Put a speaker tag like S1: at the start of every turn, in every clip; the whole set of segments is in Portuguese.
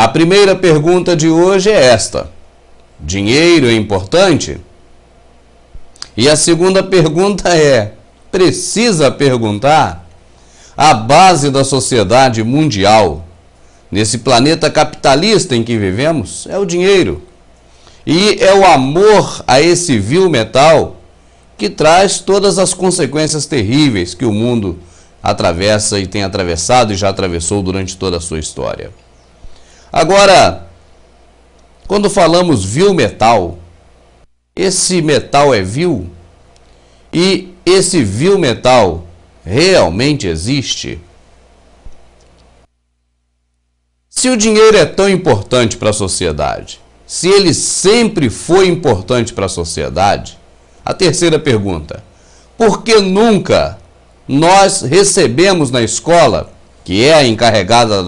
S1: A primeira pergunta de hoje é esta: dinheiro é importante? E a segunda pergunta é: precisa perguntar? A base da sociedade mundial, nesse planeta capitalista em que vivemos, é o dinheiro. E é o amor a esse vil metal que traz todas as consequências terríveis que o mundo atravessa e tem atravessado e já atravessou durante toda a sua história. Agora, quando falamos vil metal, esse metal é vil? E esse vil metal realmente existe? Se o dinheiro é tão importante para a sociedade, se ele sempre foi importante para a sociedade, a terceira pergunta: por que nunca nós recebemos na escola, que é a encarregada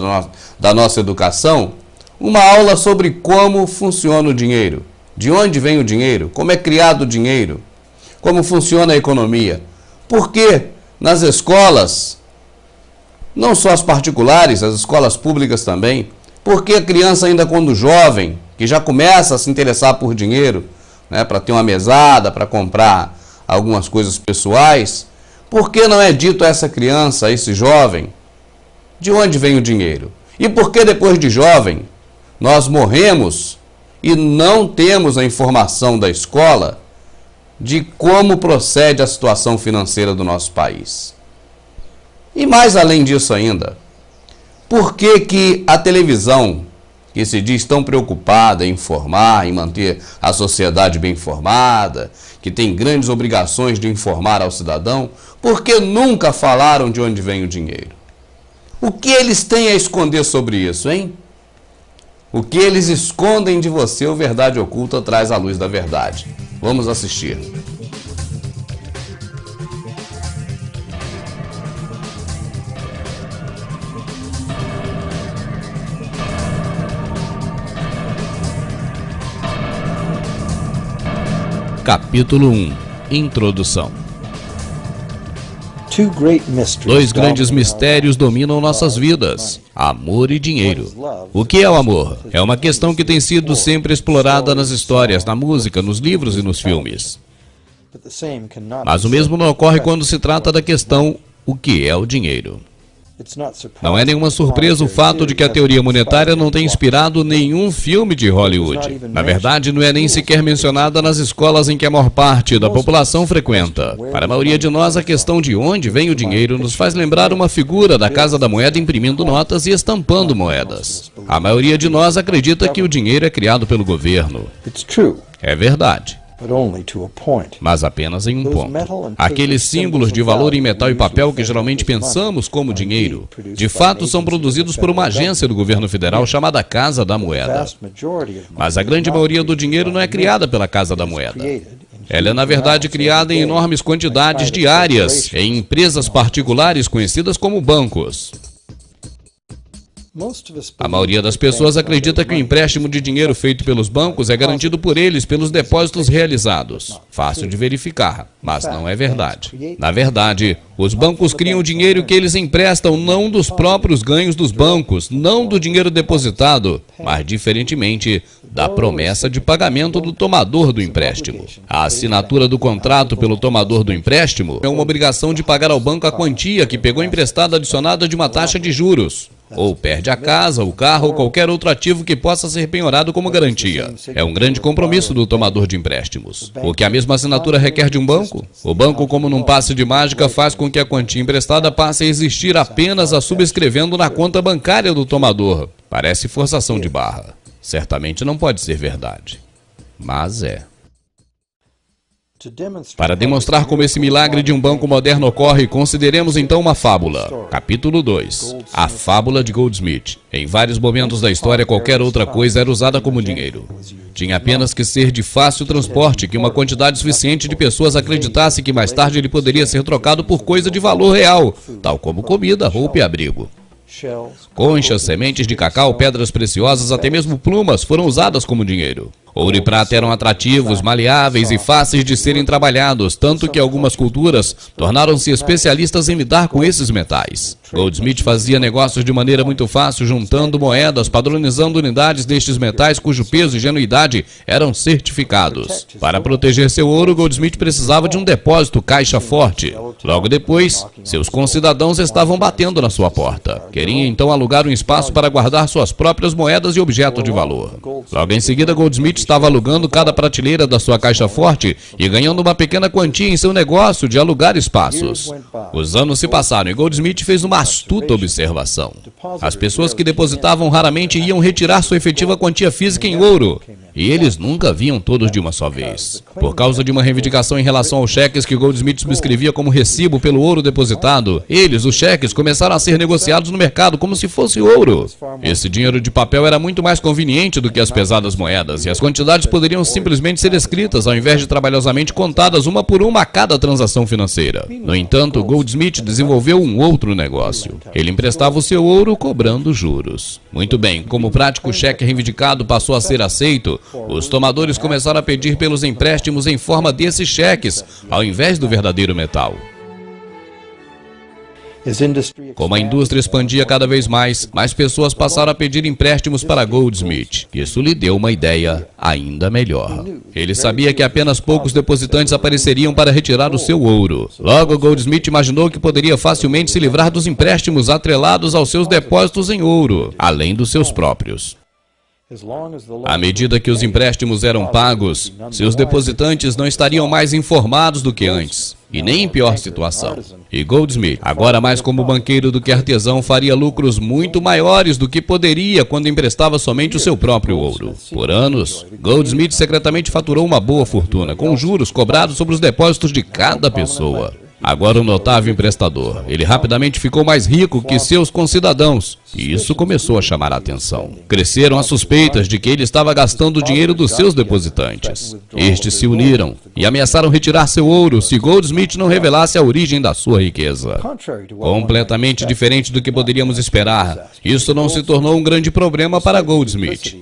S1: da nossa educação, uma aula sobre como funciona o dinheiro? De onde vem o dinheiro? Como é criado o dinheiro? Como funciona a economia? Por que nas escolas, não só as particulares, as escolas públicas também, por que a criança ainda quando jovem, que já começa a se interessar por dinheiro, né, para ter uma mesada, para comprar algumas coisas pessoais, por que não é dito a essa criança, a esse jovem, de onde vem o dinheiro? E por que depois de jovem nós morremos e não temos a informação da escola de como procede a situação financeira do nosso país? E mais além disso ainda, por que a televisão, que se diz tão preocupada em informar, em manter a sociedade bem informada, que tem grandes obrigações de informar ao cidadão, por que nunca falaram de onde vem o dinheiro? O que eles têm a esconder sobre isso, hein? O que eles escondem de você, o Verdade Oculta traz à luz da verdade. Vamos assistir. Capítulo 1. Introdução. Dois grandes mistérios dominam nossas vidas: amor e dinheiro. O que é o amor? É uma questão que tem sido sempre explorada nas histórias, na música, nos livros e nos filmes. Mas o mesmo não ocorre quando se trata da questão: o que é o dinheiro? Não é nenhuma surpresa o fato de que a teoria monetária não tenha inspirado nenhum filme de Hollywood. Na verdade, não é nem sequer mencionada nas escolas em que a maior parte da população frequenta. Para a maioria de nós, a questão de onde vem o dinheiro nos faz lembrar uma figura da Casa da Moeda imprimindo notas e estampando moedas. A maioria de nós acredita que o dinheiro é criado pelo governo. É verdade, mas apenas em um ponto. Aqueles símbolos de valor em metal e papel que geralmente pensamos como dinheiro, de fato são produzidos por uma agência do governo federal chamada Casa da Moeda. Mas a grande maioria do dinheiro não é criada pela Casa da Moeda. Ela é, na verdade, criada em enormes quantidades diárias, em empresas particulares conhecidas como bancos. A maioria das pessoas acredita que o empréstimo de dinheiro feito pelos bancos é garantido por eles pelos depósitos realizados. Fácil de verificar, mas não é verdade. Na verdade, os bancos criam o dinheiro que eles emprestam não dos próprios ganhos dos bancos, não do dinheiro depositado, mas, diferentemente, da promessa de pagamento do tomador do empréstimo. A assinatura do contrato pelo tomador do empréstimo é uma obrigação de pagar ao banco a quantia que pegou emprestada adicionada de uma taxa de juros. Ou perde a casa, o carro ou qualquer outro ativo que possa ser penhorado como garantia. É um grande compromisso do tomador de empréstimos. O que a mesma assinatura requer de um banco? O banco, como num passe de mágica, faz com que a quantia emprestada passe a existir apenas a subscrevendo na conta bancária do tomador. Parece forçação de barra. Certamente não pode ser verdade, mas é. Para demonstrar como esse milagre de um banco moderno ocorre, consideremos então uma fábula. Capítulo 2. A fábula de Goldsmith. Em vários momentos da história, qualquer outra coisa era usada como dinheiro. Tinha apenas que ser de fácil transporte, que uma quantidade suficiente de pessoas acreditasse que mais tarde ele poderia ser trocado por coisa de valor real, tal como comida, roupa e abrigo. Conchas, sementes de cacau, pedras preciosas, até mesmo plumas foram usadas como dinheiro.
S2: Ouro e prata eram atrativos, maleáveis e fáceis de serem trabalhados, tanto que algumas culturas tornaram-se especialistas em lidar com esses metais. Goldsmith fazia negócios de maneira muito fácil, juntando moedas, padronizando unidades destes metais cujo peso e genuidade eram certificados. Para proteger seu ouro, Goldsmith precisava de um depósito caixa forte. Logo depois, seus concidadãos estavam batendo na sua porta. Queriam então alugar um espaço para guardar suas próprias moedas e objetos de valor. Logo em seguida, Goldsmith estava alugando cada prateleira da sua caixa forte e ganhando uma pequena quantia em seu negócio de alugar espaços. Os anos se passaram e Goldsmith fez uma astuta observação. As pessoas que depositavam raramente iam retirar sua efetiva quantia física em ouro, e eles nunca vinham todos de uma só vez. Por causa de uma reivindicação em relação aos cheques que Goldsmith subscrevia como recibo pelo ouro depositado, os cheques, começaram a ser negociados no mercado como se fosse ouro. Esse dinheiro de papel era muito mais conveniente do que as pesadas moedas, e as quantidades poderiam simplesmente ser escritas, ao invés de trabalhosamente contadas uma por uma a cada transação financeira. No entanto, Goldsmith desenvolveu um outro negócio. Ele emprestava o seu ouro cobrando juros. Muito bem, como o prático cheque reivindicado passou a ser aceito, os tomadores começaram a pedir pelos empréstimos em forma desses cheques, ao invés do verdadeiro metal. Como a indústria expandia cada vez mais pessoas passaram a pedir empréstimos para Goldsmith. Isso lhe deu uma ideia ainda melhor. Ele sabia que apenas poucos depositantes apareceriam para retirar o seu ouro. Logo, Goldsmith imaginou que poderia facilmente se livrar dos empréstimos atrelados aos seus depósitos em ouro, além dos seus próprios. À medida que os empréstimos eram pagos, seus depositantes não estariam mais informados do que antes, e nem em pior situação. E Goldsmith, agora mais como banqueiro do que artesão, faria lucros muito maiores do que poderia quando emprestava somente o seu próprio ouro. Por anos, Goldsmith secretamente faturou uma boa fortuna, com juros cobrados sobre os depósitos de cada pessoa. Agora um notável emprestador, ele rapidamente ficou mais rico que seus concidadãos, e isso começou a chamar a atenção. Cresceram as suspeitas de que ele estava gastando o dinheiro dos seus depositantes. Estes se uniram e ameaçaram retirar seu ouro se Goldsmith não revelasse a origem da sua riqueza. Completamente diferente do que poderíamos esperar, isso não se tornou um grande problema para Goldsmith.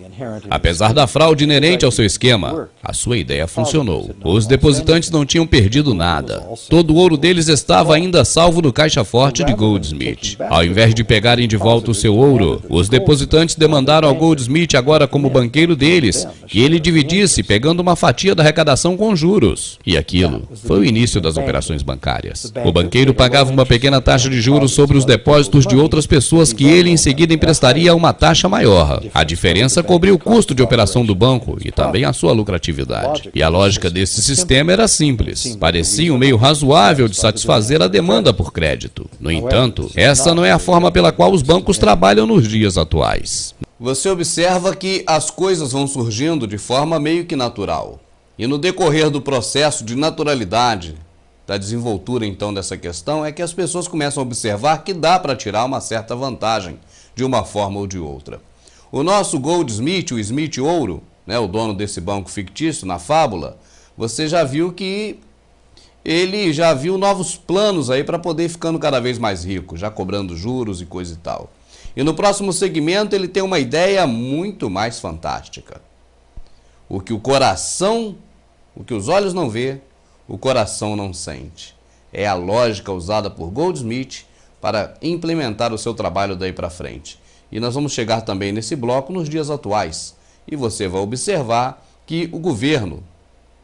S2: Apesar da fraude inerente ao seu esquema, a sua ideia funcionou. Os depositantes não tinham perdido nada. Todo o ouro deles estava ainda salvo no caixa forte de Goldsmith. Ao invés de pegarem de volta o seu ouro, os depositantes demandaram ao Goldsmith, agora como banqueiro deles, que ele dividisse, pegando uma fatia da arrecadação com juros. E aquilo foi o início das operações bancárias. O banqueiro pagava uma pequena taxa de juros sobre os depósitos de outras pessoas que ele em seguida emprestaria a uma taxa maior. A diferença cobriu o custo de operação do banco e também a sua lucratividade. E a lógica desse sistema era simples. Parecia um meio razoável de satisfazer a demanda por crédito. No entanto, essa não é a forma pela qual os bancos trabalham nos dias atuais.
S1: Você observa que as coisas vão surgindo de forma meio que natural. E no decorrer do processo de naturalidade, da desenvoltura então dessa questão, é que as pessoas começam a observar que dá para tirar uma certa vantagem de uma forma ou de outra. O nosso Goldsmith, o Smith Ouro, né, o dono desse banco fictício na fábula, você já viu que ele já viu novos planos aí para poder ir ficando cada vez mais rico, já cobrando juros e coisa e tal. E no próximo segmento ele tem uma ideia muito mais fantástica. O que os olhos não vê, o coração não sente. É a lógica usada por Goldsmith para implementar o seu trabalho daí para frente. E nós vamos chegar também nesse bloco nos dias atuais. E você vai observar que o governo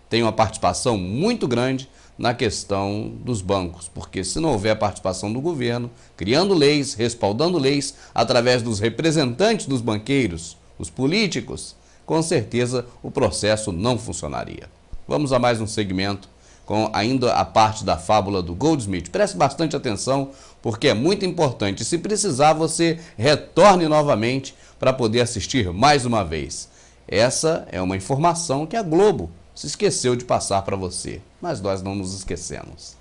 S1: tem uma participação muito grande na questão dos bancos, porque se não houver participação do governo, criando leis, respaldando leis, através dos representantes dos banqueiros, os políticos, com certeza o processo não funcionaria. Vamos a mais um segmento com ainda a parte da fábula do Goldsmith. Preste bastante atenção, porque é muito importante. Se precisar, você retorne novamente para poder assistir mais uma vez. Essa é uma informação que a Globo se esqueceu de passar para você, mas nós não nos esquecemos.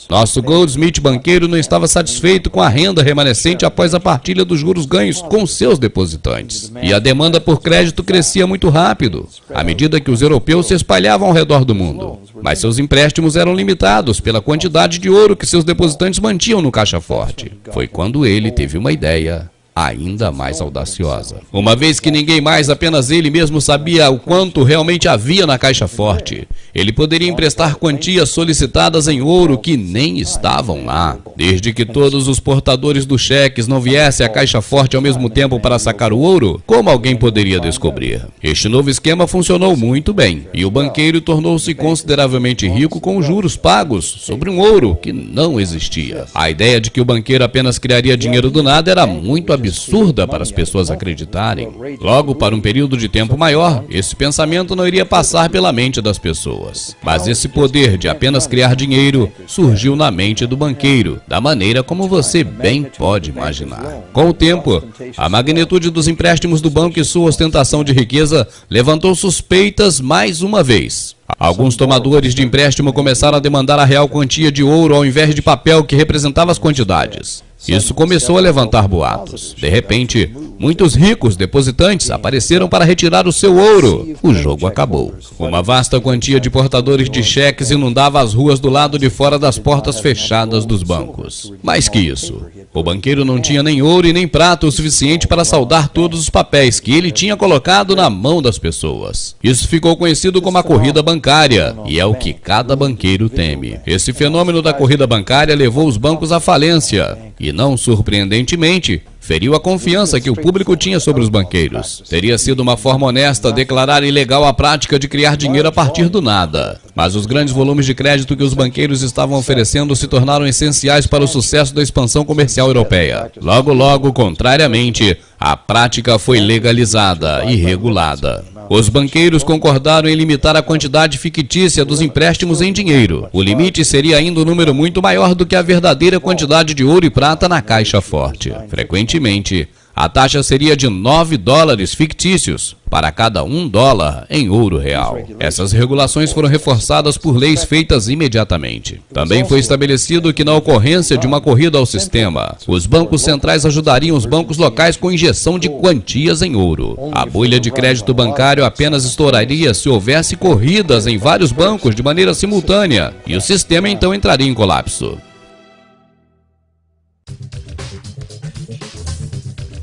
S2: Nosso Goldsmith banqueiro não estava satisfeito com a renda remanescente após a partilha dos juros ganhos com seus depositantes. E a demanda por crédito crescia muito rápido, à medida que os europeus se espalhavam ao redor do mundo. Mas seus empréstimos eram limitados pela quantidade de ouro que seus depositantes mantinham no caixa forte. Foi quando ele teve uma ideia ainda mais audaciosa. Uma vez que ninguém mais, apenas ele mesmo sabia o quanto realmente havia na caixa forte, ele poderia emprestar quantias solicitadas em ouro que nem estavam lá. Desde que todos os portadores dos cheques não viessem à caixa forte ao mesmo tempo para sacar o ouro, como alguém poderia descobrir? Este novo esquema funcionou muito bem, e o banqueiro tornou-se consideravelmente rico com os juros pagos sobre um ouro que não existia. A ideia de que o banqueiro apenas criaria dinheiro do nada era muito absurda para as pessoas acreditarem. Logo, para um período de tempo maior, esse pensamento não iria passar pela mente das pessoas. Mas esse poder de apenas criar dinheiro surgiu na mente do banqueiro, da maneira como você bem pode imaginar. Com o tempo, a magnitude dos empréstimos do banco e sua ostentação de riqueza levantou suspeitas mais uma vez. Alguns tomadores de empréstimo começaram a demandar a real quantia de ouro ao invés de papel que representava as quantidades. Isso começou a levantar boatos. De repente, muitos ricos depositantes apareceram para retirar o seu ouro. O jogo acabou. Uma vasta quantia de portadores de cheques inundava as ruas do lado de fora das portas fechadas dos bancos. Mais que isso, o banqueiro não tinha nem ouro e nem prata o suficiente para saldar todos os papéis que ele tinha colocado na mão das pessoas. Isso ficou conhecido como a corrida bancária, e é o que cada banqueiro teme. Esse fenômeno da corrida bancária levou os bancos à falência e, não surpreendentemente, feriu a confiança que o público tinha sobre os banqueiros. Teria sido uma forma honesta declarar ilegal a prática de criar dinheiro a partir do nada. Mas os grandes volumes de crédito que os banqueiros estavam oferecendo se tornaram essenciais para o sucesso da expansão comercial europeia. Logo, logo, contrariamente, a prática foi legalizada e regulada. Os banqueiros concordaram em limitar a quantidade fictícia dos empréstimos em dinheiro. O limite seria ainda um número muito maior do que a verdadeira quantidade de ouro e prata na caixa forte. Frequentemente, a taxa seria de $9 fictícios para cada $1 em ouro real. Essas regulações foram reforçadas por leis feitas imediatamente. Também foi estabelecido que, na ocorrência de uma corrida ao sistema, os bancos centrais ajudariam os bancos locais com injeção de quantias em ouro. A bolha de crédito bancário apenas estouraria se houvesse corridas em vários bancos de maneira simultânea, e o sistema então entraria em colapso.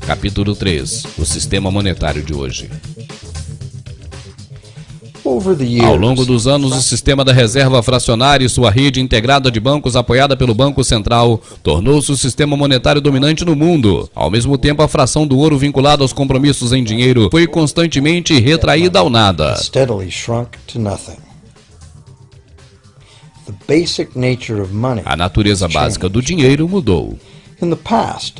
S2: Capítulo 3. O sistema monetário de hoje. Ao longo dos anos, o sistema da reserva fracionária e sua rede integrada de bancos apoiada pelo Banco Central tornou-se o sistema monetário dominante no mundo. Ao mesmo tempo, a fração do ouro vinculada aos compromissos em dinheiro foi constantemente retraída ao nada. A natureza básica do dinheiro mudou.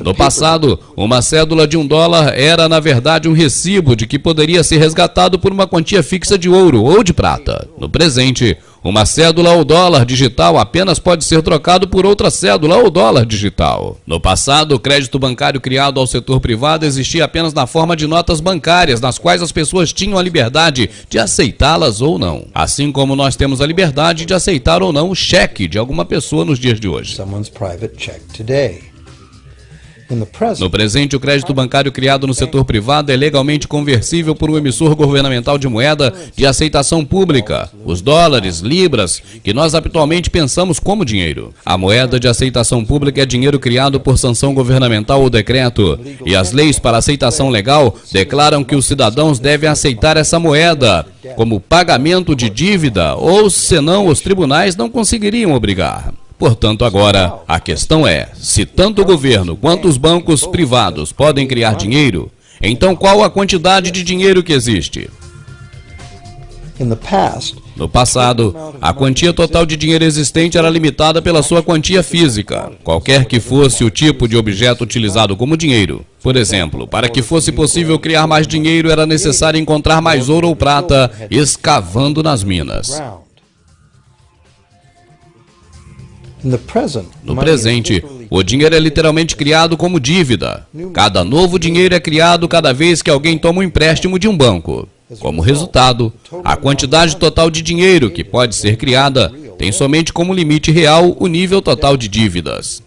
S2: No passado, uma cédula de $1 era, na verdade, um recibo de que poderia ser resgatado por uma quantia fixa de ouro ou de prata. No presente, uma cédula ou dólar digital apenas pode ser trocado por outra cédula ou dólar digital. No passado, o crédito bancário criado ao setor privado existia apenas na forma de notas bancárias, nas quais as pessoas tinham a liberdade de aceitá-las ou não. Assim como nós temos a liberdade de aceitar ou não o cheque de alguma pessoa nos dias de hoje. No presente, o crédito bancário criado no setor privado é legalmente conversível por um emissor governamental de moeda de aceitação pública, os dólares, libras, que nós habitualmente pensamos como dinheiro. A moeda de aceitação pública é dinheiro criado por sanção governamental ou decreto, e as leis para aceitação legal declaram que os cidadãos devem aceitar essa moeda como pagamento de dívida, ou senão os tribunais não conseguiriam obrigar. Portanto, agora, a questão é, se tanto o governo quanto os bancos privados podem criar dinheiro, então qual a quantidade de dinheiro que existe? No passado, a quantia total de dinheiro existente era limitada pela sua quantia física, qualquer que fosse o tipo de objeto utilizado como dinheiro. Por exemplo, para que fosse possível criar mais dinheiro, era necessário encontrar mais ouro ou prata escavando nas minas. No presente, o dinheiro é literalmente criado como dívida. Cada novo dinheiro é criado cada vez que alguém toma um empréstimo de um banco. Como resultado, a quantidade total de dinheiro que pode ser criada tem somente como limite real o nível total de dívidas.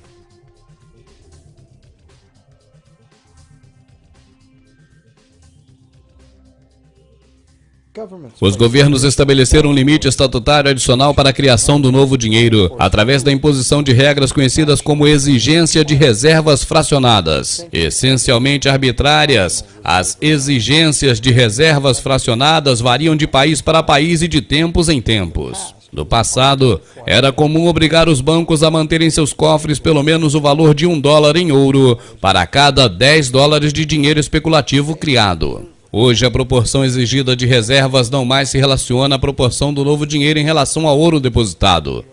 S2: Os governos estabeleceram um limite estatutário adicional para a criação do novo dinheiro, através da imposição de regras conhecidas como exigência de reservas fracionadas. Essencialmente arbitrárias, as exigências de reservas fracionadas variam de país para país e de tempos em tempos. No passado, era comum obrigar os bancos a manterem seus cofres pelo menos o valor de $1 em ouro para cada $10 de dinheiro especulativo criado. Hoje, a proporção exigida de reservas não mais se relaciona à proporção do novo dinheiro em relação ao ouro depositado,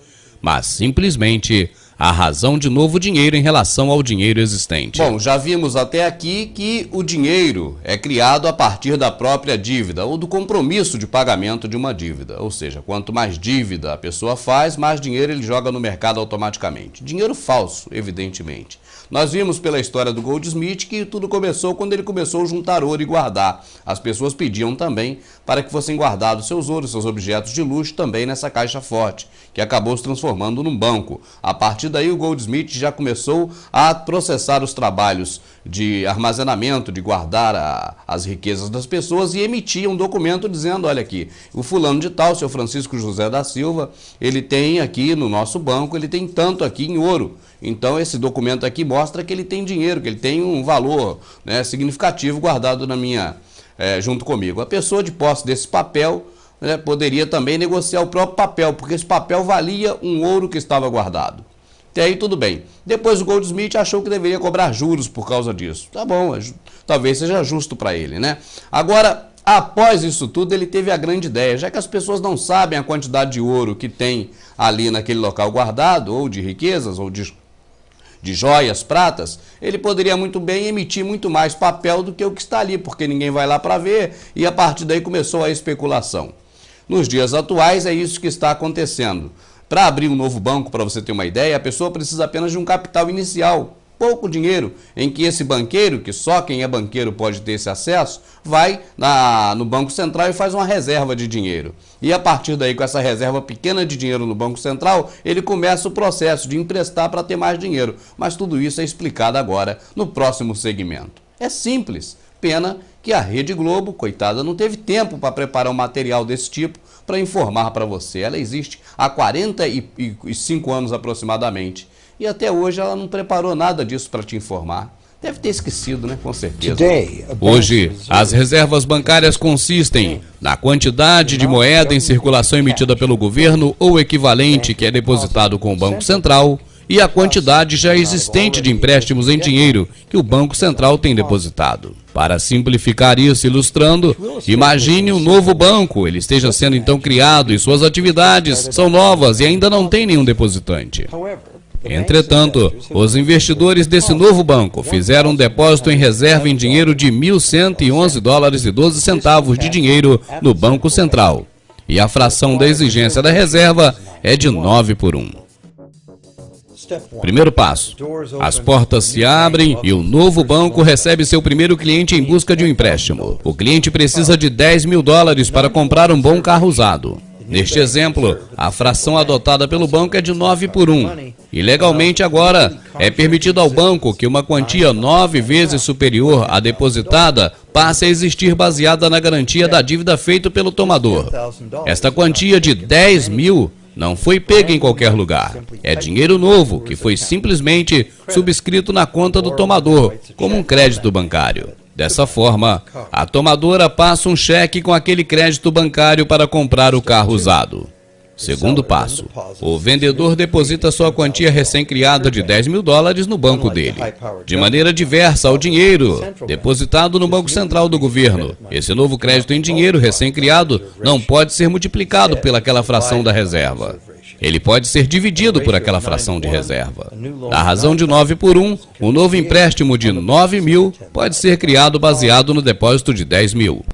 S2: mas simplesmente a razão de novo dinheiro em relação ao dinheiro existente.
S1: Bom, já vimos até aqui que o dinheiro é criado a partir da própria dívida ou do compromisso de pagamento de uma dívida. Ou seja, quanto mais dívida a pessoa faz, mais dinheiro ele joga no mercado automaticamente. Dinheiro falso, evidentemente. Nós vimos pela história do Goldsmith que tudo começou quando ele começou a juntar ouro e guardar. As pessoas pediam também para que fossem guardados seus ouros, seus objetos de luxo também nessa caixa forte, que acabou se transformando num banco. A partir daí o Goldsmith já começou a processar os trabalhos de armazenamento, de guardar as riquezas das pessoas e emitia um documento dizendo, olha aqui, o fulano de tal, seu Francisco José da Silva, ele tem aqui no nosso banco, ele tem tanto aqui em ouro. Então esse documento aqui mostra que ele tem dinheiro, que ele tem um valor, né, significativo guardado junto comigo. A pessoa de posse desse papel, né, poderia também negociar o próprio papel, porque esse papel valia um ouro que estava guardado. Até aí tudo bem. Depois o Goldsmith achou que deveria cobrar juros por causa disso. Tá bom, talvez seja justo para ele, né? Agora, após isso tudo, ele teve a grande ideia, já que as pessoas não sabem a quantidade de ouro que tem ali naquele local guardado, ou de riquezas, ou de joias, pratas, ele poderia muito bem emitir muito mais papel do que o que está ali, porque ninguém vai lá para ver, e a partir daí começou a especulação. Nos dias atuais é isso que está acontecendo. Para abrir um novo banco, para você ter uma ideia, a pessoa precisa apenas de um capital inicial, pouco dinheiro, em que esse banqueiro, que só quem é banqueiro pode ter esse acesso, vai no Banco Central e faz uma reserva de dinheiro. E a partir daí, com essa reserva pequena de dinheiro no Banco Central, ele começa o processo de emprestar para ter mais dinheiro. Mas tudo isso é explicado agora no próximo segmento. É simples, pena que a Rede Globo, coitada, não teve tempo para preparar um material desse tipo para informar para você. Ela existe há 45 anos aproximadamente. E até hoje ela não preparou nada disso para te informar. Deve ter esquecido, né? Com certeza.
S2: Hoje, as reservas bancárias consistem na quantidade de moeda em circulação emitida pelo governo ou equivalente que é depositado com o Banco Central e a quantidade já existente de empréstimos em dinheiro que o Banco Central tem depositado. Para simplificar isso, ilustrando, imagine um novo banco, ele esteja sendo então criado e suas atividades são novas e ainda não tem nenhum depositante. Entretanto, os investidores desse novo banco fizeram um depósito em reserva em dinheiro de $1.111,12 de dinheiro no Banco Central, e a fração da exigência da reserva é de 9/1. Primeiro passo: as portas se abrem e o novo banco recebe seu primeiro cliente em busca de um empréstimo. O cliente precisa de $10 mil para comprar um bom carro usado. Neste exemplo, a fração adotada pelo banco é de 9/1. E legalmente agora é permitido ao banco que uma quantia 9 vezes superior à depositada passe a existir baseada na garantia da dívida feita pelo tomador. Esta quantia de 10 mil não foi pega em qualquer lugar. É dinheiro novo que foi simplesmente subscrito na conta do tomador, como um crédito bancário. Dessa forma, a tomadora passa um cheque com aquele crédito bancário para comprar o carro usado. Segundo passo: o vendedor deposita sua quantia recém-criada de $10 mil no banco dele. De maneira diversa ao dinheiro depositado no Banco Central do governo, esse novo crédito em dinheiro recém-criado não pode ser multiplicado pelaquela fração da reserva. Ele pode ser dividido por aquela fração de reserva. Na razão de 9/1, o novo empréstimo de 9 mil pode ser criado baseado no depósito de 10 mil.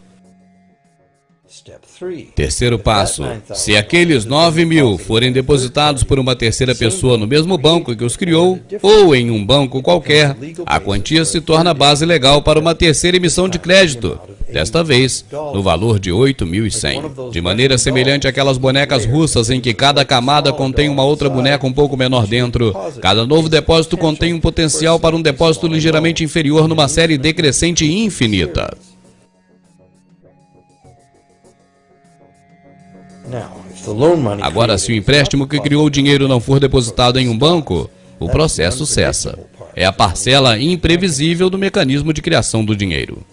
S2: Terceiro passo: se aqueles 9 mil forem depositados por uma terceira pessoa no mesmo banco que os criou, ou em um banco qualquer, a quantia se torna base legal para uma terceira emissão de crédito, desta vez no valor de 8.100. De maneira semelhante àquelas bonecas russas em que cada camada contém uma outra boneca um pouco menor dentro, cada novo depósito contém um potencial para um depósito ligeiramente inferior numa série decrescente infinita. Agora, se o empréstimo que criou o dinheiro não for depositado em um banco, o processo cessa. É a parcela imprevisível do mecanismo de criação do dinheiro.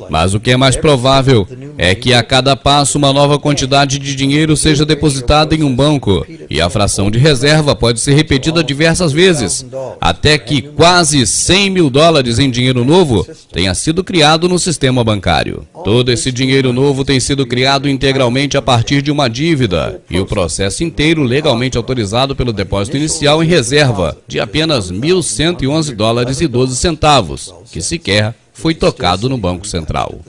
S2: Mas o que é mais provável é que a cada passo uma nova quantidade de dinheiro seja depositada em um banco e a fração de reserva pode ser repetida diversas vezes, até que quase 100 mil dólares em dinheiro novo tenha sido criado no sistema bancário. Todo esse dinheiro novo tem sido criado integralmente a partir de uma dívida e o processo inteiro legalmente autorizado pelo depósito inicial em reserva de apenas 1.111 dólares e 12 centavos, que sequer foi tocado no Banco Central.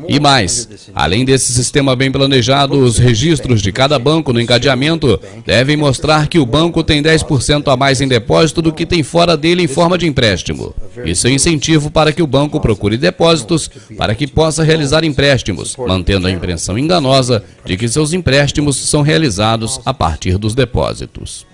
S2: E mais, além desse sistema bem planejado, os registros de cada banco no encadeamento devem mostrar que o banco tem 10% a mais em depósito do que tem fora dele em forma de empréstimo. Isso é um incentivo para que o banco procure depósitos para que possa realizar empréstimos, mantendo a impressão enganosa de que seus empréstimos são realizados a partir dos depósitos.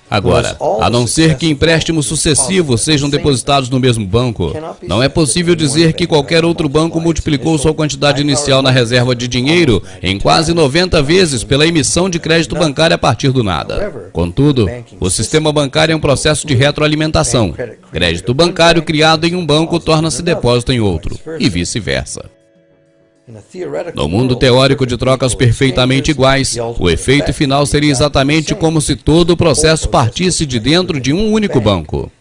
S2: Agora, a não ser que empréstimos sucessivos sejam depositados no mesmo banco, não é possível dizer que qualquer outro banco multiplicou sua quantidade inicial na reserva de dinheiro em quase 90 vezes pela emissão de crédito bancário a partir do nada. Contudo, o sistema bancário é um processo de retroalimentação. Crédito bancário criado em um banco torna-se depósito em outro, e vice-versa. No mundo teórico de trocas perfeitamente iguais, o efeito final seria exatamente como se todo o processo partisse de dentro de um único banco.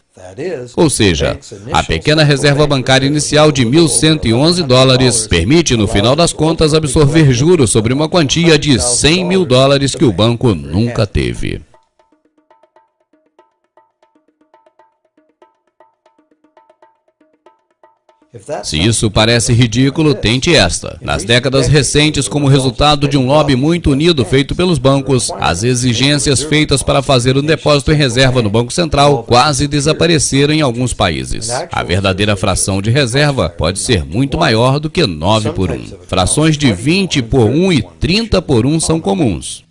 S2: Ou seja, a pequena reserva bancária inicial de 1.111 dólares permite, no final das contas, absorver juros sobre uma quantia de 100 mil dólares que o banco nunca teve. Se isso parece ridículo, tente esta. Nas décadas recentes, como resultado de um lobby muito unido feito pelos bancos, as exigências feitas para fazer um depósito em reserva no Banco Central quase desapareceram em alguns países. A verdadeira fração de reserva pode ser muito maior do que 9 por 1. Frações de 20 por 1 e 30 por 1 são comuns.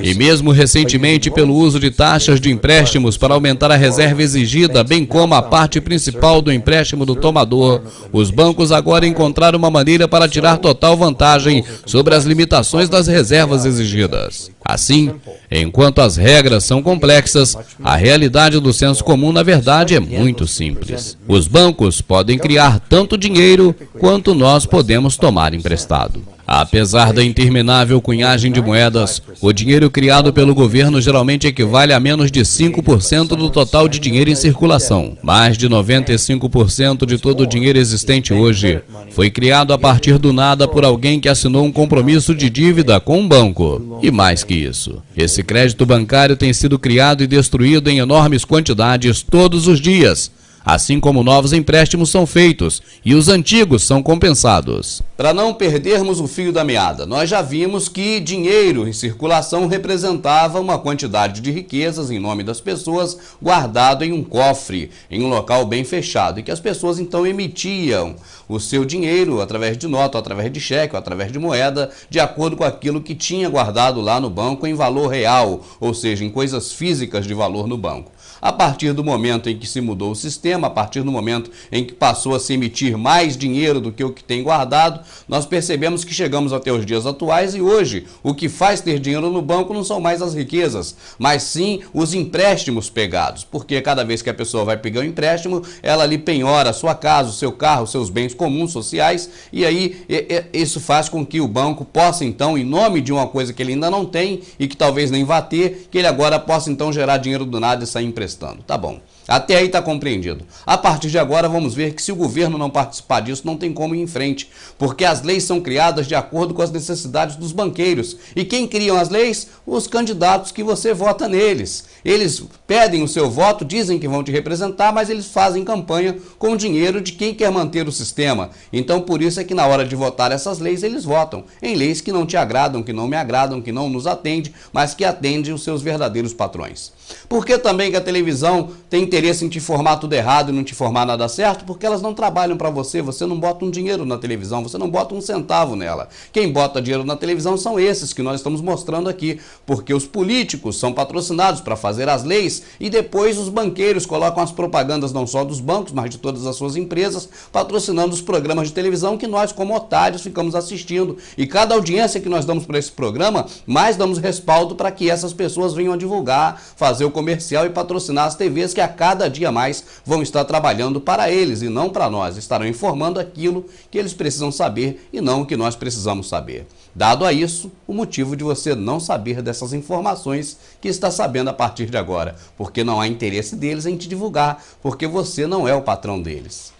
S2: E mesmo recentemente, pelo uso de taxas de empréstimos para aumentar a reserva exigida, bem como a parte principal do empréstimo do tomador, os bancos agora encontraram uma maneira para tirar total vantagem sobre as limitações das reservas exigidas. Assim, enquanto as regras são complexas, a realidade do senso comum, na verdade, é muito simples. Os bancos podem criar tanto dinheiro quanto nós podemos tomar emprestado. Apesar da interminável cunhagem de moedas, o dinheiro criado pelo governo geralmente equivale a menos de 5% do total de dinheiro em circulação. Mais de 95% de todo o dinheiro existente hoje foi criado a partir do nada por alguém que assinou um compromisso de dívida com um banco. E mais que isso, esse crédito bancário tem sido criado e destruído em enormes quantidades todos os dias, assim como novos empréstimos são feitos e os antigos são compensados.
S1: Para não perdermos o fio da meada, nós já vimos que dinheiro em circulação representava uma quantidade de riquezas em nome das pessoas guardado em um cofre, em um local bem fechado, e que as pessoas então emitiam o seu dinheiro através de nota, através de cheque, ou através de moeda, de acordo com aquilo que tinha guardado lá no banco em valor real, ou seja, em coisas físicas de valor no banco. A partir do momento em que se mudou o sistema, a partir do momento em que passou a se emitir mais dinheiro do que o que tem guardado, nós percebemos que chegamos até os dias atuais e hoje o que faz ter dinheiro no banco não são mais as riquezas, mas sim os empréstimos pegados, porque cada vez que a pessoa vai pegar um empréstimo, ela ali penhora a sua casa, o seu carro, os seus bens comuns sociais, e aí isso faz com que o banco possa então, em nome de uma coisa que ele ainda não tem e que talvez nem vá ter, que ele agora possa então gerar dinheiro do nada e sair emprestando. Tá bom. Até aí está compreendido. A partir de agora vamos ver que se o governo não participar disso, não tem como ir em frente, porque as leis são criadas de acordo com as necessidades dos banqueiros. E quem criam as leis? Os candidatos que você vota neles. Eles pedem o seu voto, dizem que vão te representar, mas eles fazem campanha com o dinheiro de quem quer manter o sistema. Então por isso é que na hora de votar essas leis, eles votam em leis que não te agradam, que não me agradam, que não nos atendem, mas que atendem os seus verdadeiros patrões. Por que também que a televisão tem interesse em te informar tudo errado? errado e não te informar nada certo, porque elas não trabalham para você, você não bota um dinheiro na televisão, você não bota um centavo nela. Quem bota dinheiro na televisão são esses que nós estamos mostrando aqui, porque os políticos são patrocinados para fazer as leis e depois os banqueiros colocam as propagandas não só dos bancos, mas de todas as suas empresas, patrocinando os programas de televisão que nós, como otários, ficamos assistindo. E cada audiência que nós damos para esse programa, mais damos respaldo para que essas pessoas venham a divulgar, fazer o comercial e patrocinar as TVs que a cada dia mais vão estar trabalhando para eles e não para nós. Estarão informando aquilo que eles precisam saber e não o que nós precisamos saber. Dado a isso, o motivo de você não saber dessas informações que está sabendo a partir de agora, porque não há interesse deles em te divulgar, porque você não é o patrão deles.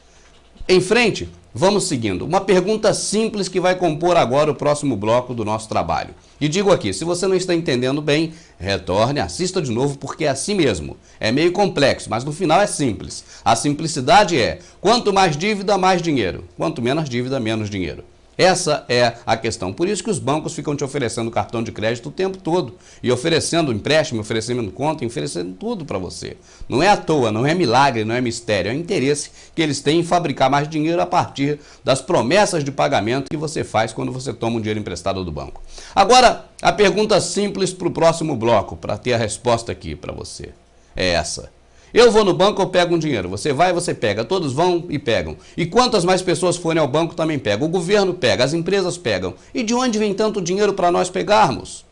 S1: Em frente, vamos seguindo. Uma pergunta simples que vai compor agora o próximo bloco do nosso trabalho. E digo aqui, se você não está entendendo bem, retorne, assista de novo, porque é assim mesmo. É meio complexo, mas no final é simples. A simplicidade é, quanto mais dívida, mais dinheiro. Quanto menos dívida, menos dinheiro. Essa é a questão. Por isso que os bancos ficam te oferecendo cartão de crédito o tempo todo. E oferecendo empréstimo, oferecendo conta, oferecendo tudo para você. Não é à toa, não é milagre, não é mistério. É o interesse que eles têm em fabricar mais dinheiro a partir das promessas de pagamento que você faz quando você toma um dinheiro emprestado do banco. Agora, a pergunta simples para o próximo bloco, para ter a resposta aqui para você, é essa. Eu vou no banco, eu pego um dinheiro. Você vai, você pega. Todos vão e pegam. E quantas mais pessoas forem ao banco também pegam. O governo pega, as empresas pegam. E de onde vem tanto dinheiro para nós pegarmos?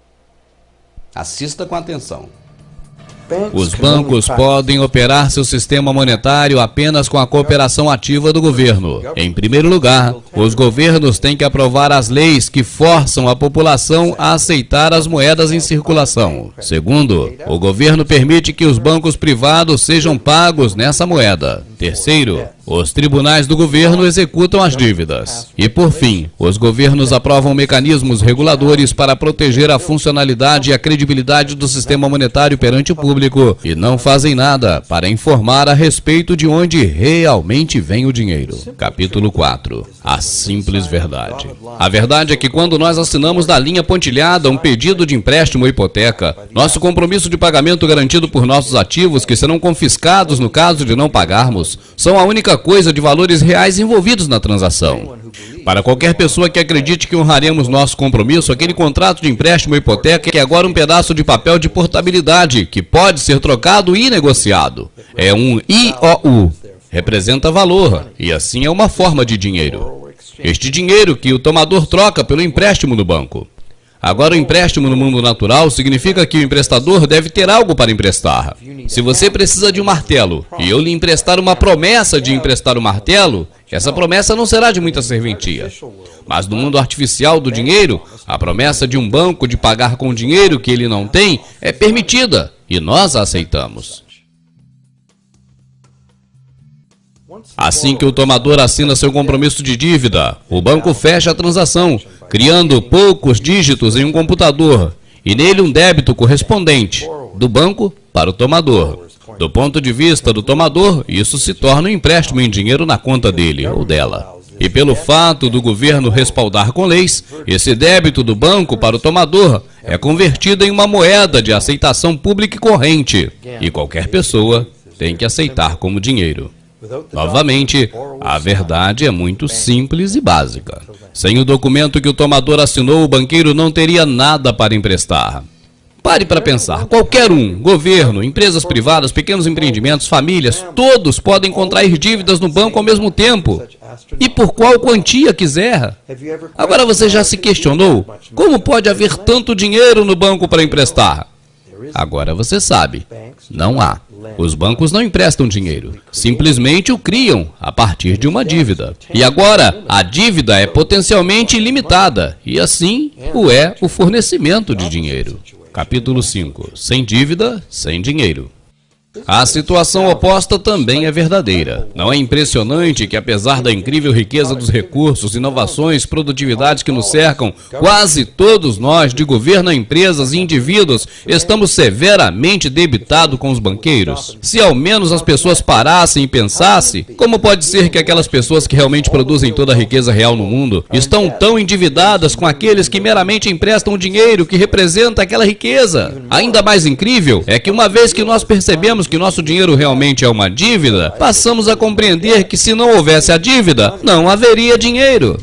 S1: Assista com atenção.
S2: Os bancos podem operar seu sistema monetário apenas com a cooperação ativa do governo. Em primeiro lugar, os governos têm que aprovar as leis que forçam a população a aceitar as moedas em circulação. Segundo, o governo permite que os bancos privados sejam pagos nessa moeda. Terceiro, os tribunais do governo executam as dívidas. E, por fim, os governos aprovam mecanismos reguladores para proteger a funcionalidade e a credibilidade do sistema monetário perante o público e não fazem nada para informar a respeito de onde realmente vem o dinheiro. Capítulo 4. A simples verdade. A verdade é que quando nós assinamos na linha pontilhada um pedido de empréstimo ou hipoteca, nosso compromisso de pagamento garantido por nossos ativos, que serão confiscados no caso de não pagarmos, são a única coisa de valores reais envolvidos na transação. Para qualquer pessoa que acredite que honraremos nosso compromisso, aquele contrato de empréstimo ou hipoteca é agora um pedaço de papel de portabilidade que pode ser trocado e negociado. É um IOU. Representa valor e assim é uma forma de dinheiro. Este dinheiro que o tomador troca pelo empréstimo no banco. Agora, o empréstimo no mundo natural significa que o emprestador deve ter algo para emprestar. Se você precisa de um martelo e eu lhe emprestar uma promessa de emprestar o martelo, essa promessa não será de muita serventia. Mas no mundo artificial do dinheiro, a promessa de um banco de pagar com dinheiro que ele não tem é permitida e nós a aceitamos. Assim que o tomador assina seu compromisso de dívida, o banco fecha a transação, criando poucos dígitos em um computador e nele um débito correspondente, do banco para o tomador. Do ponto de vista do tomador, isso se torna um empréstimo em dinheiro na conta dele ou dela. E pelo fato do governo respaldar com leis, esse débito do banco para o tomador é convertido em uma moeda de aceitação pública e corrente, e qualquer pessoa tem que aceitar como dinheiro. Novamente, a verdade é muito simples e básica. Sem o documento que o tomador assinou, o banqueiro não teria nada para emprestar. Pare para pensar, qualquer um, governo, empresas privadas, pequenos empreendimentos, famílias, todos podem contrair dívidas no banco ao mesmo tempo. E por qual quantia quiser. Agora você já se questionou, como pode haver tanto dinheiro no banco para emprestar? Agora você sabe, não há. Os bancos não emprestam dinheiro, simplesmente o criam a partir de uma dívida. E agora, a dívida é potencialmente ilimitada, e assim o é o fornecimento de dinheiro. Capítulo 5. Sem dívida, sem dinheiro. A situação oposta também é verdadeira. Não é impressionante que, apesar da incrível riqueza dos recursos, inovações, produtividades que nos cercam, quase todos nós, de governo a empresas e indivíduos, estamos severamente debitados com os banqueiros? Se ao menos as pessoas parassem e pensassem, como pode ser que aquelas pessoas que realmente produzem toda a riqueza real no mundo estão tão endividadas com aqueles que meramente emprestam o dinheiro que representa aquela riqueza? Ainda mais incrível é que, uma vez que nós percebemos que nosso dinheiro realmente é uma dívida, passamos a compreender que se não houvesse a dívida, não haveria dinheiro.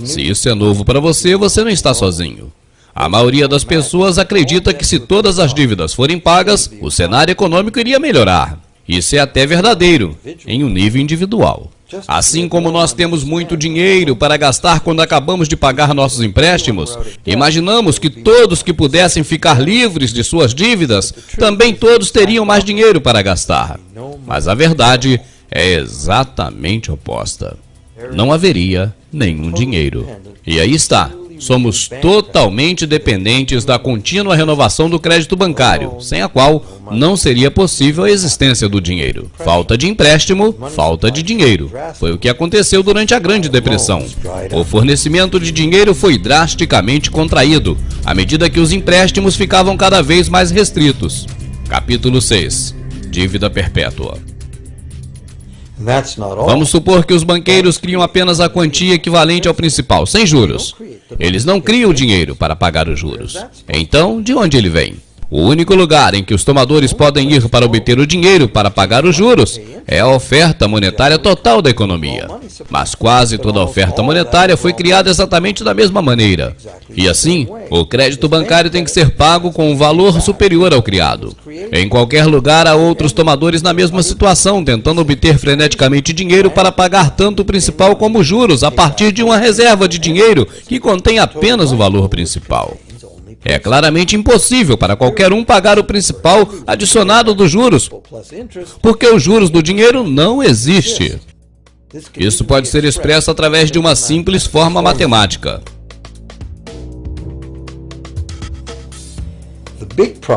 S2: Se isso é novo para você, você não está sozinho. A maioria das pessoas acredita que se todas as dívidas forem pagas, o cenário econômico iria melhorar. Isso é até verdadeiro, em um nível individual. Assim como nós temos muito dinheiro para gastar quando acabamos de pagar nossos empréstimos, imaginamos que todos que pudessem ficar livres de suas dívidas, também todos teriam mais dinheiro para gastar. Mas a verdade é exatamente oposta. Não haveria nenhum dinheiro. E aí está. Somos totalmente dependentes da contínua renovação do crédito bancário, sem a qual não seria possível a existência do dinheiro. Falta de empréstimo, falta de dinheiro. Foi o que aconteceu durante a Grande Depressão. O fornecimento de dinheiro foi drasticamente contraído, à medida que os empréstimos ficavam cada vez mais restritos. Capítulo 6. Dívida perpétua. Vamos supor que os banqueiros criam apenas a quantia equivalente ao principal, sem juros. Eles não criam o dinheiro para pagar os juros. Então, de onde ele vem? O único lugar em que os tomadores podem ir para obter o dinheiro para pagar os juros é a oferta monetária total da economia. Mas quase toda a oferta monetária foi criada exatamente da mesma maneira. E assim, o crédito bancário tem que ser pago com um valor superior ao criado. Em qualquer lugar há outros tomadores na mesma situação, tentando obter freneticamente dinheiro para pagar tanto o principal como os juros, a partir de uma reserva de dinheiro que contém apenas o valor principal. É claramente impossível para qualquer um pagar o principal adicionado dos juros, porque os juros do dinheiro não existem. Isso pode ser expresso através de uma simples forma matemática.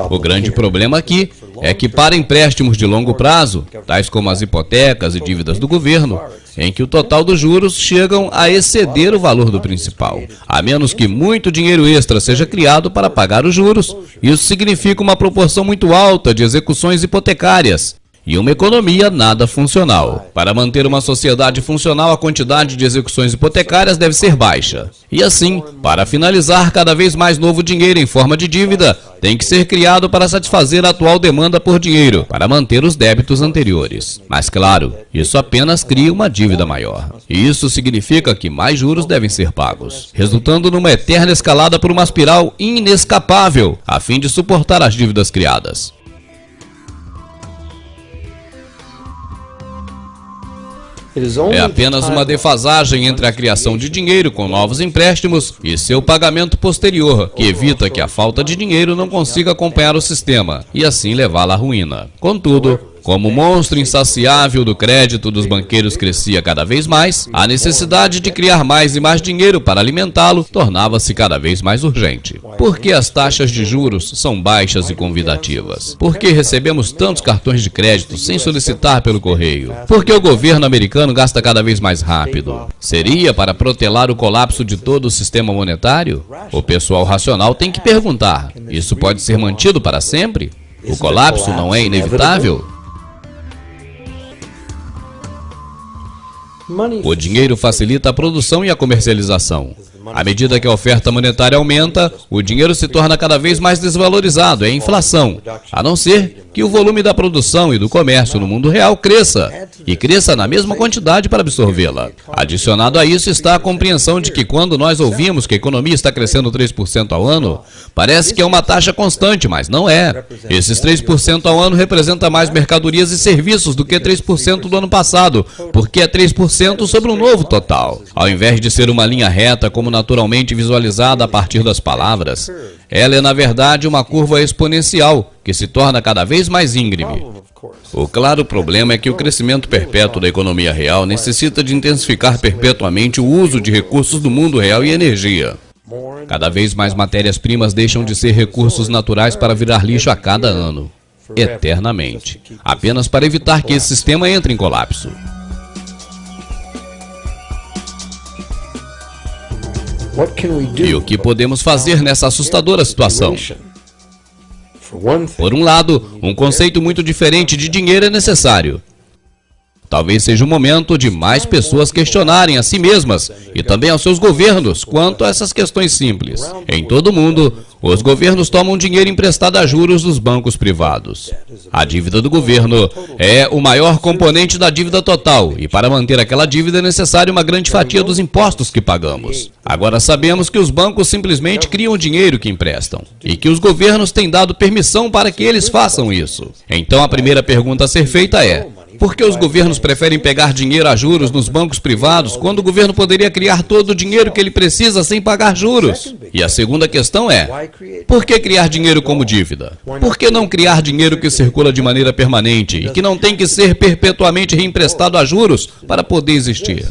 S2: O grande problema aqui é que para empréstimos de longo prazo, tais como as hipotecas e dívidas do governo, em que o total dos juros chegam a exceder o valor do principal, a menos que muito dinheiro extra seja criado para pagar os juros, isso significa uma proporção muito alta de execuções hipotecárias e uma economia nada funcional. Para manter uma sociedade funcional, a quantidade de execuções hipotecárias deve ser baixa. E assim, para finalizar, cada vez mais novo dinheiro em forma de dívida tem que ser criado para satisfazer a atual demanda por dinheiro, para manter os débitos anteriores. Mas claro, isso apenas cria uma dívida maior. E isso significa que mais juros devem ser pagos, resultando numa eterna escalada por uma espiral inescapável, a fim de suportar as dívidas criadas. É apenas uma defasagem entre a criação de dinheiro com novos empréstimos e seu pagamento posterior, que evita que a falta de dinheiro não consiga acompanhar o sistema e assim levá-la à ruína. Contudo, como o monstro insaciável do crédito dos banqueiros crescia cada vez mais, a necessidade de criar mais e mais dinheiro para alimentá-lo tornava-se cada vez mais urgente. Por que as taxas de juros são baixas e convidativas? Por que recebemos tantos cartões de crédito sem solicitar pelo correio? Por que o governo americano gasta cada vez mais rápido? Seria para protelar o colapso de todo o sistema monetário? O pessoal racional tem que perguntar: isso pode ser mantido para sempre? O colapso não é inevitável? O dinheiro facilita a produção e a comercialização. À medida que a oferta monetária aumenta, o dinheiro se torna cada vez mais desvalorizado, é a inflação, a não ser que o volume da produção e do comércio no mundo real cresça, e cresça na mesma quantidade para absorvê-la. Adicionado a isso está a compreensão de que quando nós ouvimos que a economia está crescendo 3% ao ano, parece que é uma taxa constante, mas não é. Esses 3% ao ano representa mais mercadorias e serviços do que 3% do ano passado, porque é 3% sobre um novo total. Ao invés de ser uma linha reta como naturalmente visualizada a partir das palavras, ela é na verdade uma curva exponencial que se torna cada vez mais íngreme. O claro problema é que o crescimento perpétuo da economia real necessita de intensificar perpetuamente o uso de recursos do mundo real e energia. Cada vez mais matérias-primas deixam de ser recursos naturais para virar lixo a cada ano, eternamente, apenas para evitar que esse sistema entre em colapso. E o que podemos fazer nessa assustadora situação? Por um lado, um conceito muito diferente de dinheiro é necessário. Talvez seja o momento de mais pessoas questionarem a si mesmas e também aos seus governos quanto a essas questões simples. Em todo o mundo, Os governos tomam dinheiro emprestado a juros dos bancos privados. A dívida do governo é o maior componente da dívida total e para manter aquela dívida é necessário uma grande fatia dos impostos que pagamos. Agora sabemos que os bancos simplesmente criam o dinheiro que emprestam e que os governos têm dado permissão para que eles façam isso. Então a primeira pergunta a ser feita é: por que os governos preferem pegar dinheiro a juros nos bancos privados quando o governo poderia criar todo o dinheiro que ele precisa sem pagar juros? E a segunda questão é: por que criar dinheiro como dívida? Por que não criar dinheiro que circula de maneira permanente e que não tem que ser perpetuamente reemprestado a juros para poder existir?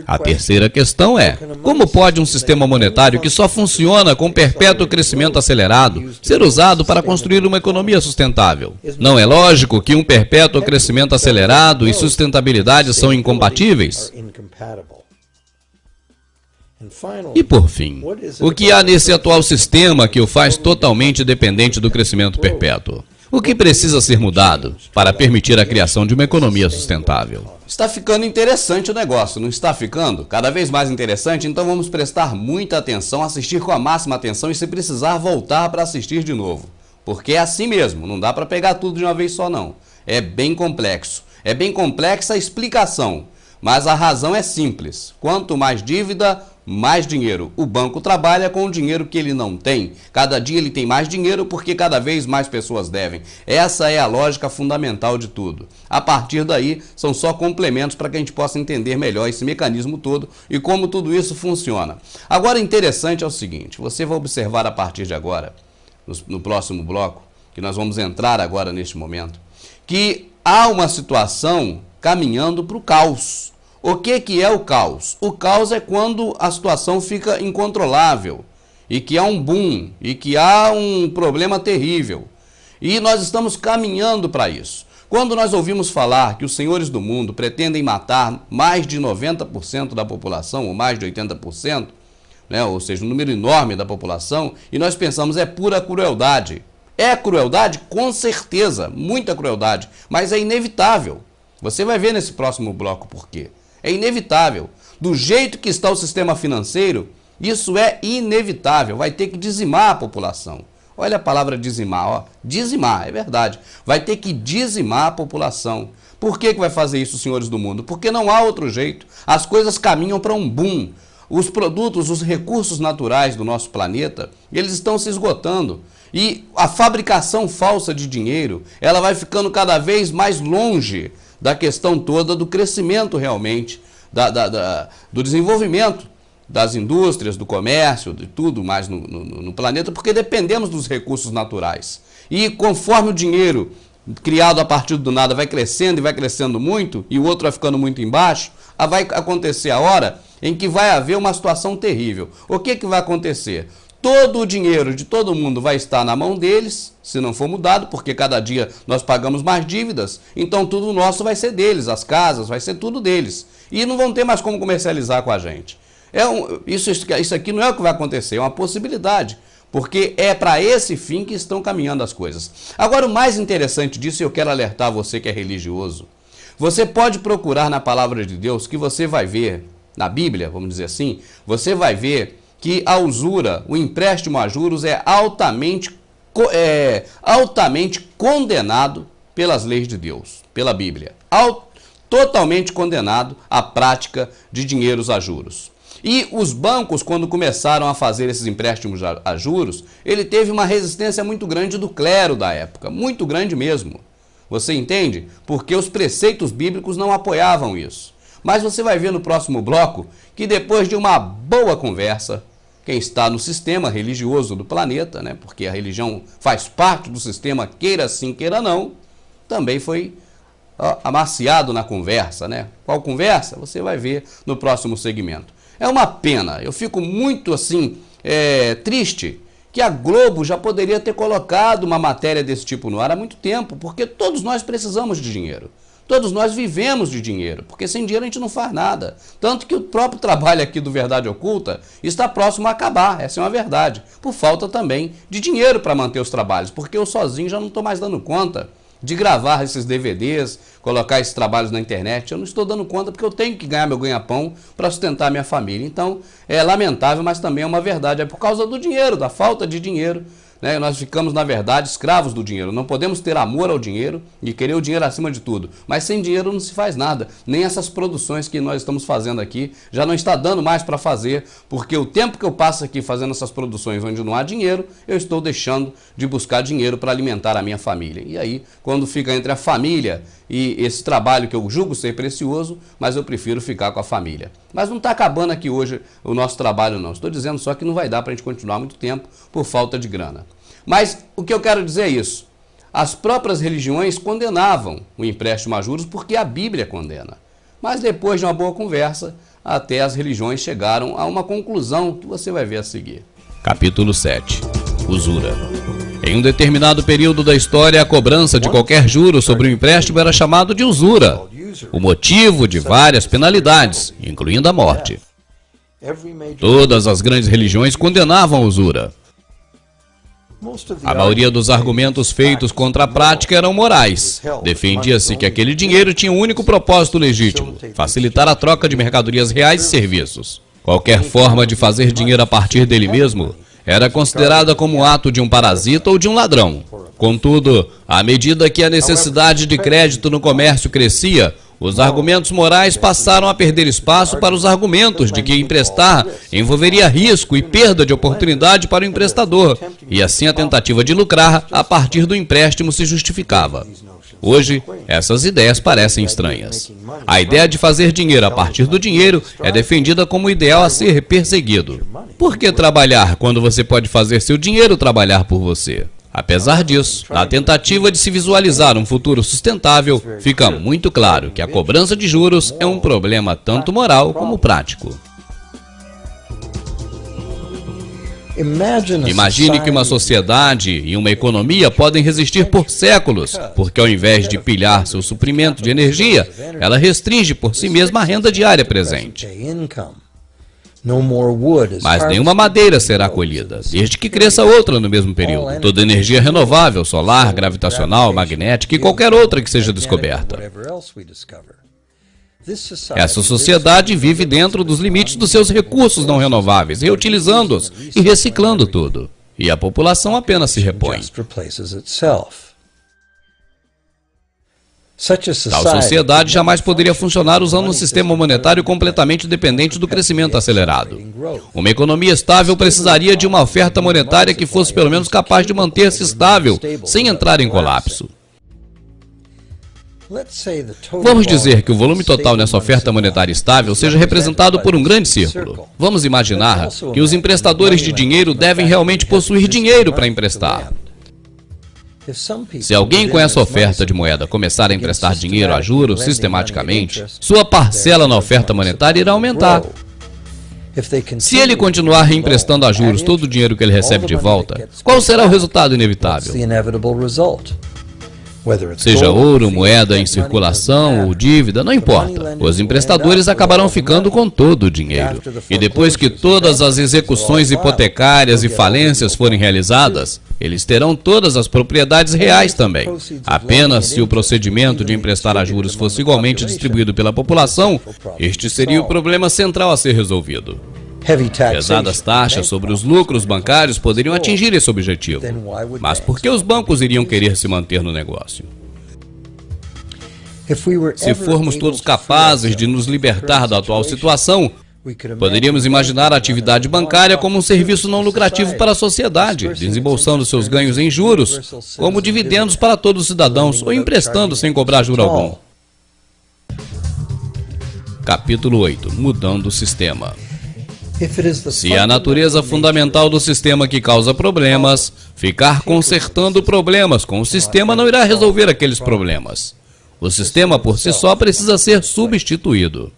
S2: A terceira questão é: como pode um sistema monetário que só funciona com perpétuo crescimento acelerado ser usado para construir uma economia sustentável? Não é lógico que um perpétuo crescimento acelerado e sustentabilidade são incompatíveis? E por fim, o que há nesse atual sistema que o faz totalmente dependente do crescimento perpétuo? O que precisa ser mudado para permitir a criação de uma economia sustentável?
S1: Está ficando interessante o negócio, não está ficando? Cada vez mais interessante, então vamos prestar muita atenção, assistir com a máxima atenção e, se precisar, voltar para assistir de novo. Porque é assim mesmo, não dá para pegar tudo de uma vez só não. É bem complexo. É bem complexa a explicação, mas a razão é simples. Quanto mais dívida, mais dinheiro. O banco trabalha com o dinheiro que ele não tem. Cada dia ele tem mais dinheiro porque cada vez mais pessoas devem. Essa é a lógica fundamental de tudo. A partir daí, são só complementos para que a gente possa entender melhor esse mecanismo todo e como tudo isso funciona. Agora, interessante é o seguinte: você vai observar a partir de agora, no próximo bloco, que nós vamos entrar agora neste momento, que há uma situação caminhando para o caos. O que é o caos? O caos é quando a situação fica incontrolável e que há um boom e que há um problema terrível. E nós estamos caminhando para isso. Quando nós ouvimos falar que os senhores do mundo pretendem matar mais de 90% da população, ou mais de 80%, né, ou seja, um número enorme da população, e nós pensamos é pura crueldade. É crueldade? Com certeza, muita crueldade, mas é inevitável. Você vai ver nesse próximo bloco por quê. É inevitável. Do jeito que está o sistema financeiro, isso é inevitável. Vai ter que dizimar a população. Olha a palavra dizimar, ó. Dizimar, é verdade. Vai ter que dizimar a população. Por que vai fazer isso, senhores do mundo? Porque não há outro jeito. As coisas caminham para um boom. Os produtos, os recursos naturais do nosso planeta, eles estão se esgotando. E a fabricação falsa de dinheiro, ela vai ficando cada vez mais longe da questão toda do crescimento realmente, do desenvolvimento das indústrias, do comércio, de tudo mais no planeta, porque dependemos dos recursos naturais. E conforme o dinheiro criado a partir do nada vai crescendo e vai crescendo muito, e o outro vai ficando muito embaixo, vai acontecer a hora em que vai haver uma situação terrível. O que vai acontecer? Todo o dinheiro de todo mundo vai estar na mão deles, se não for mudado, porque cada dia nós pagamos mais dívidas, então tudo nosso vai ser deles, as casas, vai ser tudo deles. E não vão ter mais como comercializar com a gente. Isso aqui não é o que vai acontecer, é uma possibilidade, porque é para esse fim que estão caminhando as coisas. Agora, o mais interessante disso, e eu quero alertar você que é religioso, você pode procurar na palavra de Deus, que você vai ver, na Bíblia, vamos dizer assim, você vai ver que a usura, o empréstimo a juros é altamente condenado pelas leis de Deus, pela Bíblia. Totalmente condenado a prática de dinheiros a juros. E os bancos, quando começaram a fazer esses empréstimos a juros, ele teve uma resistência muito grande do clero da época, muito grande mesmo. Você entende? Porque os preceitos bíblicos não apoiavam isso. Mas você vai ver no próximo bloco que depois de uma boa conversa, quem está no sistema religioso do planeta, né, porque a religião faz parte do sistema, queira sim, queira não, também foi amaciado na conversa, né? Qual conversa? Você vai ver no próximo segmento. É uma pena, eu fico muito assim, triste, que a Globo já poderia ter colocado uma matéria desse tipo no ar há muito tempo, porque todos nós precisamos de dinheiro. Todos nós vivemos de dinheiro, porque sem dinheiro a gente não faz nada. Tanto que o próprio trabalho aqui do Verdade Oculta está próximo a acabar, essa é uma verdade. Por falta também de dinheiro para manter os trabalhos, porque eu sozinho já não estou mais dando conta. de gravar esses DVDs, colocar esses trabalhos na internet. Eu não estou dando conta porque eu tenho que ganhar meu ganha-pão para sustentar minha família. Então, é lamentável, mas também é uma verdade. É por causa do dinheiro, da falta de dinheiro, né? Nós ficamos, na verdade, escravos do dinheiro. Não podemos ter amor ao dinheiro e querer o dinheiro acima de tudo. Mas sem dinheiro não se faz nada. Nem essas produções que nós estamos fazendo aqui já não está dando mais para fazer, porque o tempo que eu passo aqui fazendo essas produções onde não há dinheiro, eu estou deixando de buscar dinheiro para alimentar a minha família. E aí, quando fica entre a família e esse trabalho que eu julgo ser precioso, mas eu prefiro ficar com a família. Mas não está acabando aqui hoje o nosso trabalho, não. Estou dizendo só que não vai dar para a gente continuar muito tempo por falta de grana. Mas o que eu quero dizer é isso. As próprias religiões condenavam o empréstimo a juros porque a Bíblia condena. Mas depois de uma boa conversa, até as religiões chegaram a uma conclusão que você vai ver a seguir.
S2: Capítulo 7. Usura. Em um determinado período da história, a cobrança de qualquer juro sobre o empréstimo era chamado de usura, o motivo de várias penalidades, incluindo a morte. Todas as grandes religiões condenavam a usura. A maioria dos argumentos feitos contra a prática eram morais. Defendia-se que aquele dinheiro tinha um único propósito legítimo: facilitar a troca de mercadorias reais e serviços. Qualquer forma de fazer dinheiro a partir dele mesmo era considerada como um ato de um parasita ou de um ladrão. Contudo, à medida que a necessidade de crédito no comércio crescia, os argumentos morais passaram a perder espaço para os argumentos de que emprestar envolveria risco e perda de oportunidade para o emprestador, e assim a tentativa de lucrar a partir do empréstimo se justificava. Hoje, essas ideias parecem estranhas. A ideia de fazer dinheiro a partir do dinheiro é defendida como o ideal a ser perseguido. Por que trabalhar quando você pode fazer seu dinheiro trabalhar por você? Apesar disso, na tentativa de se visualizar um futuro sustentável, fica muito claro que a cobrança de juros é um problema tanto moral como prático. Imagine que uma sociedade e uma economia podem resistir por séculos, porque ao invés de pilhar seu suprimento de energia, ela restringe por si mesma a renda diária presente. Mas nenhuma madeira será colhida, desde que cresça outra no mesmo período. Toda energia renovável, solar, gravitacional, magnética e qualquer outra que seja descoberta. Essa sociedade vive dentro dos limites dos seus recursos não renováveis, reutilizando-os e reciclando tudo. E a população apenas se repõe. Tal sociedade jamais poderia funcionar usando um sistema monetário completamente dependente do crescimento acelerado. Uma economia estável precisaria de uma oferta monetária que fosse pelo menos capaz de manter-se estável, sem entrar em colapso. Vamos dizer que o volume total nessa oferta monetária estável seja representado por um grande círculo. Vamos imaginar que os emprestadores de dinheiro devem realmente possuir dinheiro para emprestar. Se alguém com essa oferta de moeda começar a emprestar dinheiro a juros sistematicamente, sua parcela na oferta monetária irá aumentar. Se ele continuar reemprestando a juros todo o dinheiro que ele recebe de volta, qual será o resultado inevitável? Seja ouro, moeda em circulação ou dívida, não importa. Os emprestadores acabarão ficando com todo o dinheiro. E depois que todas as execuções hipotecárias e falências forem realizadas, eles terão todas as propriedades reais também. Apenas se o procedimento de emprestar a juros fosse igualmente distribuído pela população, este seria o problema central a ser resolvido. Pesadas taxas sobre os lucros bancários poderiam atingir esse objetivo. Mas por que os bancos iriam querer se manter no negócio? Se formos todos capazes de nos libertar da atual situação, poderíamos imaginar a atividade bancária como um serviço não lucrativo para a sociedade, desembolsando seus ganhos em juros, como dividendos para todos os cidadãos, ou emprestando sem cobrar juro algum. Capítulo 8. Mudando o sistema. Se a natureza fundamental do sistema que causa problemas, ficar consertando problemas com o sistema não irá resolver aqueles problemas. O sistema por si só precisa ser substituído.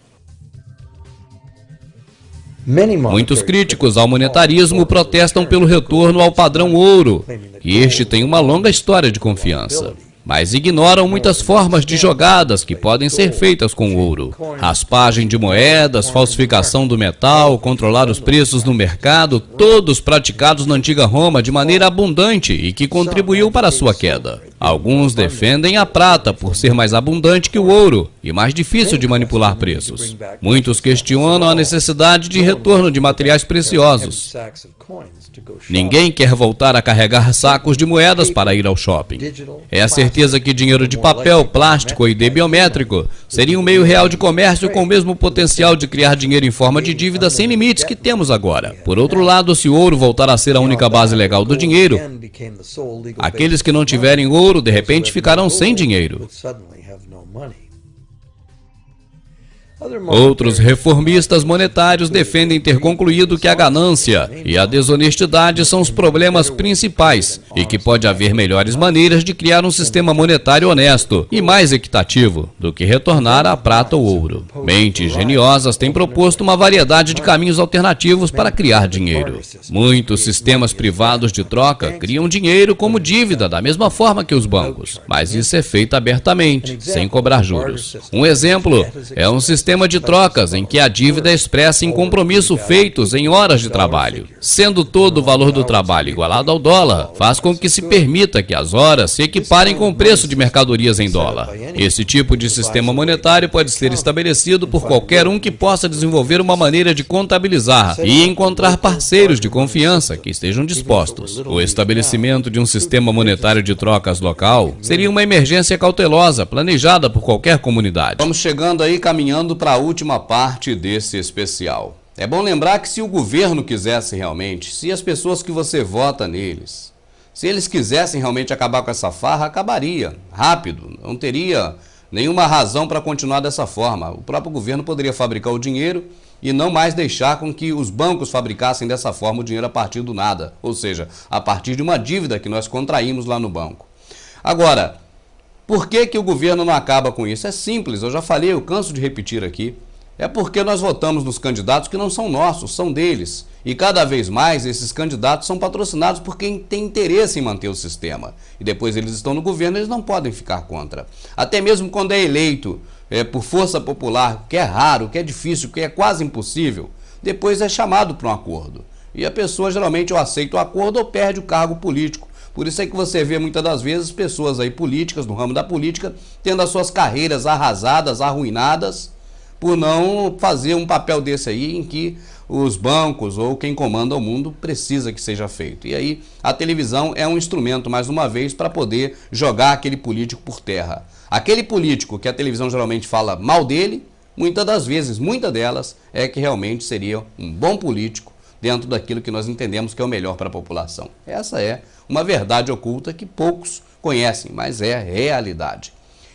S2: Muitos críticos ao monetarismo protestam pelo retorno ao padrão ouro, e este tem uma longa história de confiança. Mas ignoram muitas formas de jogadas que podem ser feitas com ouro. Raspagem de moedas, falsificação do metal, controlar os preços no mercado, todos praticados na antiga Roma de maneira abundante e que contribuiu para a sua queda. Alguns defendem a prata por ser mais abundante que o ouro e mais difícil de manipular preços. Muitos questionam a necessidade de retorno de materiais preciosos. Ninguém quer voltar a carregar sacos de moedas para ir ao shopping. É a certeza que dinheiro de papel, plástico ou ID biométrico seria um meio real de comércio com o mesmo potencial de criar dinheiro em forma de dívida sem limites que temos agora. Por outro lado, se o ouro voltar a ser a única base legal do dinheiro, aqueles que não tiverem ouro, de repente, ficarão sem dinheiro. Outros reformistas monetários defendem ter concluído que a ganância e a desonestidade são os problemas principais e que pode haver melhores maneiras de criar um sistema monetário honesto e mais equitativo do que retornar à prata ou ouro. Mentes geniosas têm proposto uma variedade de caminhos alternativos para criar dinheiro. Muitos sistemas privados de troca criam dinheiro como dívida da mesma forma que os bancos, mas isso é feito abertamente, sem cobrar juros. Um exemplo é um sistema de trocas em que a dívida é expressa em compromisso feitos em horas de trabalho. Sendo todo o valor do trabalho igualado ao dólar, faz com que se permita que as horas se equiparem com o preço de mercadorias em dólar. Esse tipo de sistema monetário pode ser estabelecido por qualquer um que possa desenvolver uma maneira de contabilizar e encontrar parceiros de confiança que estejam dispostos. O estabelecimento de um sistema monetário de trocas local seria uma emergência cautelosa planejada por qualquer comunidade.
S1: Vamos chegando aí, caminhando para a última parte desse especial. É bom lembrar que se o governo quisesse realmente, se as pessoas que você vota neles, se eles quisessem realmente acabar com essa farra, acabaria rápido, não teria nenhuma razão para continuar dessa forma. O próprio governo poderia fabricar o dinheiro e não mais deixar com que os bancos fabricassem dessa forma o dinheiro a partir do nada, ou seja, a partir de uma dívida que nós contraímos lá no banco. Agora, por que o governo não acaba com isso? É simples, eu já falei, eu canso de repetir aqui. É porque nós votamos nos candidatos que não são nossos, são deles. E cada vez mais esses candidatos são patrocinados por quem tem interesse em manter o sistema. E depois eles estão no governo, eles não podem ficar contra. Até mesmo quando é eleito por força popular, que é raro, que é difícil, que é quase impossível, depois é chamado para um acordo. E a pessoa geralmente ou aceita o acordo ou perde o cargo político. Por isso é que você vê muitas das vezes pessoas aí políticas, no ramo da política, tendo as suas carreiras arrasadas, arruinadas, por não fazer um papel desse aí em que os bancos ou quem comanda o mundo precisa que seja feito. E aí a televisão é um instrumento, mais uma vez, para poder jogar aquele político por terra. Aquele político que a televisão geralmente fala mal dele, muitas das vezes, muitas delas, é que realmente seria um bom político dentro daquilo que nós entendemos que é o melhor para a população. Essa é uma verdade oculta que poucos conhecem, mas é realidade.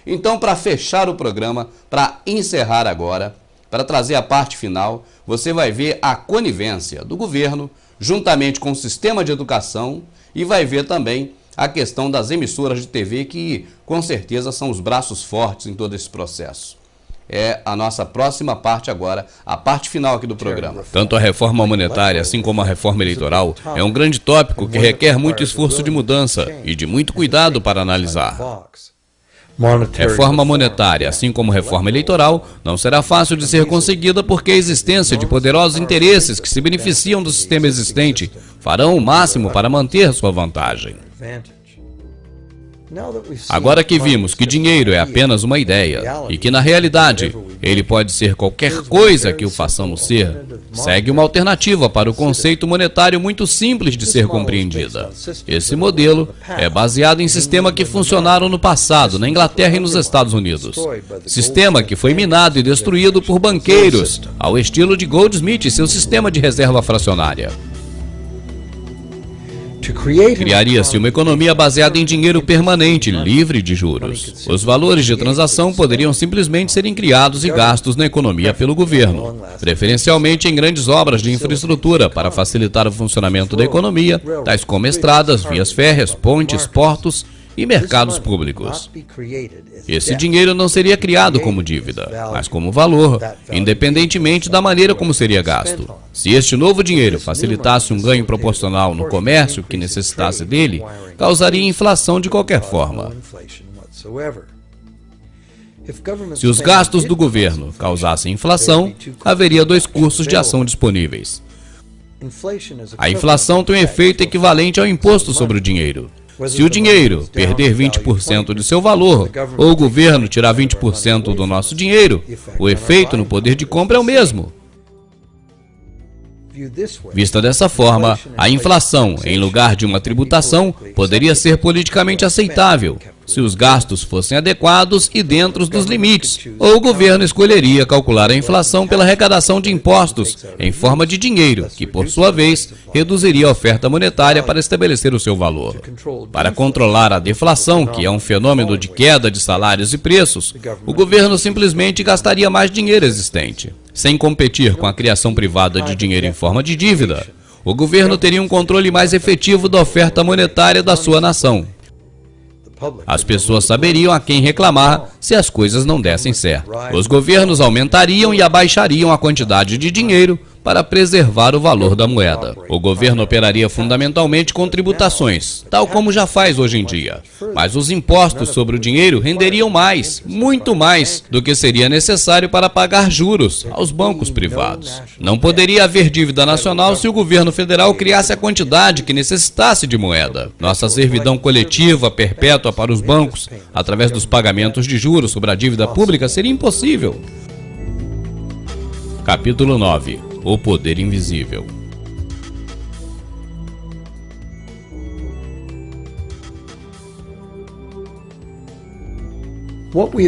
S1: Então, para fechar o programa, para encerrar agora, para trazer a parte final, você vai ver a conivência do governo, juntamente com o sistema de educação, e vai ver também a questão das emissoras de TV, que com certeza são os braços fortes em todo esse processo. É a nossa próxima parte agora, a parte final aqui do programa.
S2: Tanto a reforma monetária, assim como a reforma eleitoral, é um grande tópico que requer muito esforço de mudança e de muito cuidado para analisar. Reforma monetária, assim como reforma eleitoral, não será fácil de ser conseguida porque a existência de poderosos interesses que se beneficiam do sistema existente farão o máximo para manter sua vantagem. Agora que vimos que dinheiro é apenas uma ideia e que, na realidade, ele pode ser qualquer coisa que o façamos ser, segue uma alternativa para o conceito monetário muito simples de ser compreendida. Esse modelo é baseado em sistema que funcionaram no passado, na Inglaterra e nos Estados Unidos. Sistema que foi minado e destruído por banqueiros, ao estilo de Goldsmith e seu sistema de reserva fracionária. Criaria-se uma economia baseada em dinheiro permanente, livre de juros. Os valores de transação poderiam simplesmente serem criados e gastos na economia pelo governo, preferencialmente em grandes obras de infraestrutura para facilitar o funcionamento da economia, tais como estradas, vias férreas, pontes, portos e mercados públicos. Esse dinheiro não seria criado como dívida, mas como valor, independentemente da maneira como seria gasto. Se este novo dinheiro facilitasse um ganho proporcional no comércio que necessitasse dele, causaria inflação de qualquer forma. Se os gastos do governo causassem inflação, haveria dois cursos de ação disponíveis. A inflação tem um efeito equivalente ao imposto sobre o dinheiro. Se o dinheiro perder 20% de seu valor, ou o governo tirar 20% do nosso dinheiro, o efeito no poder de compra é o mesmo. Vista dessa forma, a inflação, em lugar de uma tributação, poderia ser politicamente aceitável, se os gastos fossem adequados e dentro dos limites, ou o governo escolheria calcular a inflação pela arrecadação de impostos em forma de dinheiro, que, por sua vez, reduziria a oferta monetária para estabelecer o seu valor. Para controlar a deflação, que é um fenômeno de queda de salários e preços, o governo simplesmente gastaria mais dinheiro existente. Sem competir com a criação privada de dinheiro em forma de dívida, o governo teria um controle mais efetivo da oferta monetária da sua nação. As pessoas saberiam a quem reclamar se as coisas não dessem certo. Os governos aumentariam e abaixariam a quantidade de dinheiro para preservar o valor da moeda. O governo operaria fundamentalmente com tributações, tal como já faz hoje em dia. Mas os impostos sobre o dinheiro renderiam mais, muito mais, do que seria necessário para pagar juros aos bancos privados. Não poderia haver dívida nacional se o governo federal criasse a quantidade que necessitasse de moeda. Nossa servidão coletiva perpétua para os bancos, através dos pagamentos de juros sobre a dívida pública, seria impossível. Capítulo 9. O poder invisível.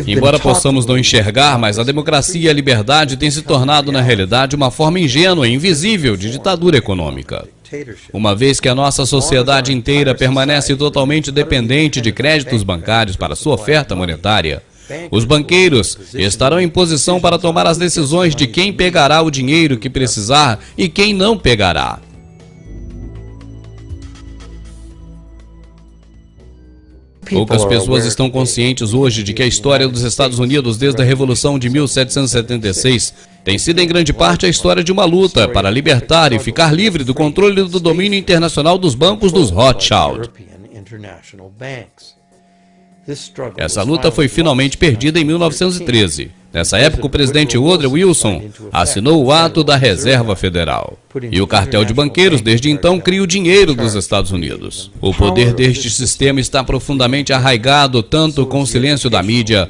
S2: Embora possamos não enxergar, mas a democracia e a liberdade têm se tornado, na realidade, uma forma ingênua e invisível de ditadura econômica. Uma vez que a nossa sociedade inteira permanece totalmente dependente de créditos bancários para sua oferta monetária, os banqueiros estarão em posição para tomar as decisões de quem pegará o dinheiro que precisar e quem não pegará. Poucas pessoas estão conscientes hoje de que a história dos Estados Unidos desde a Revolução de 1776 tem sido em grande parte a história de uma luta para libertar e ficar livre do controle do domínio internacional dos bancos dos Rothschild. Essa luta foi finalmente perdida em 1913. Nessa época, o presidente Woodrow Wilson assinou o Ato da Reserva Federal. E o cartel de banqueiros, desde então, cria o dinheiro dos Estados Unidos. O poder deste sistema está profundamente arraigado tanto com o silêncio da mídia,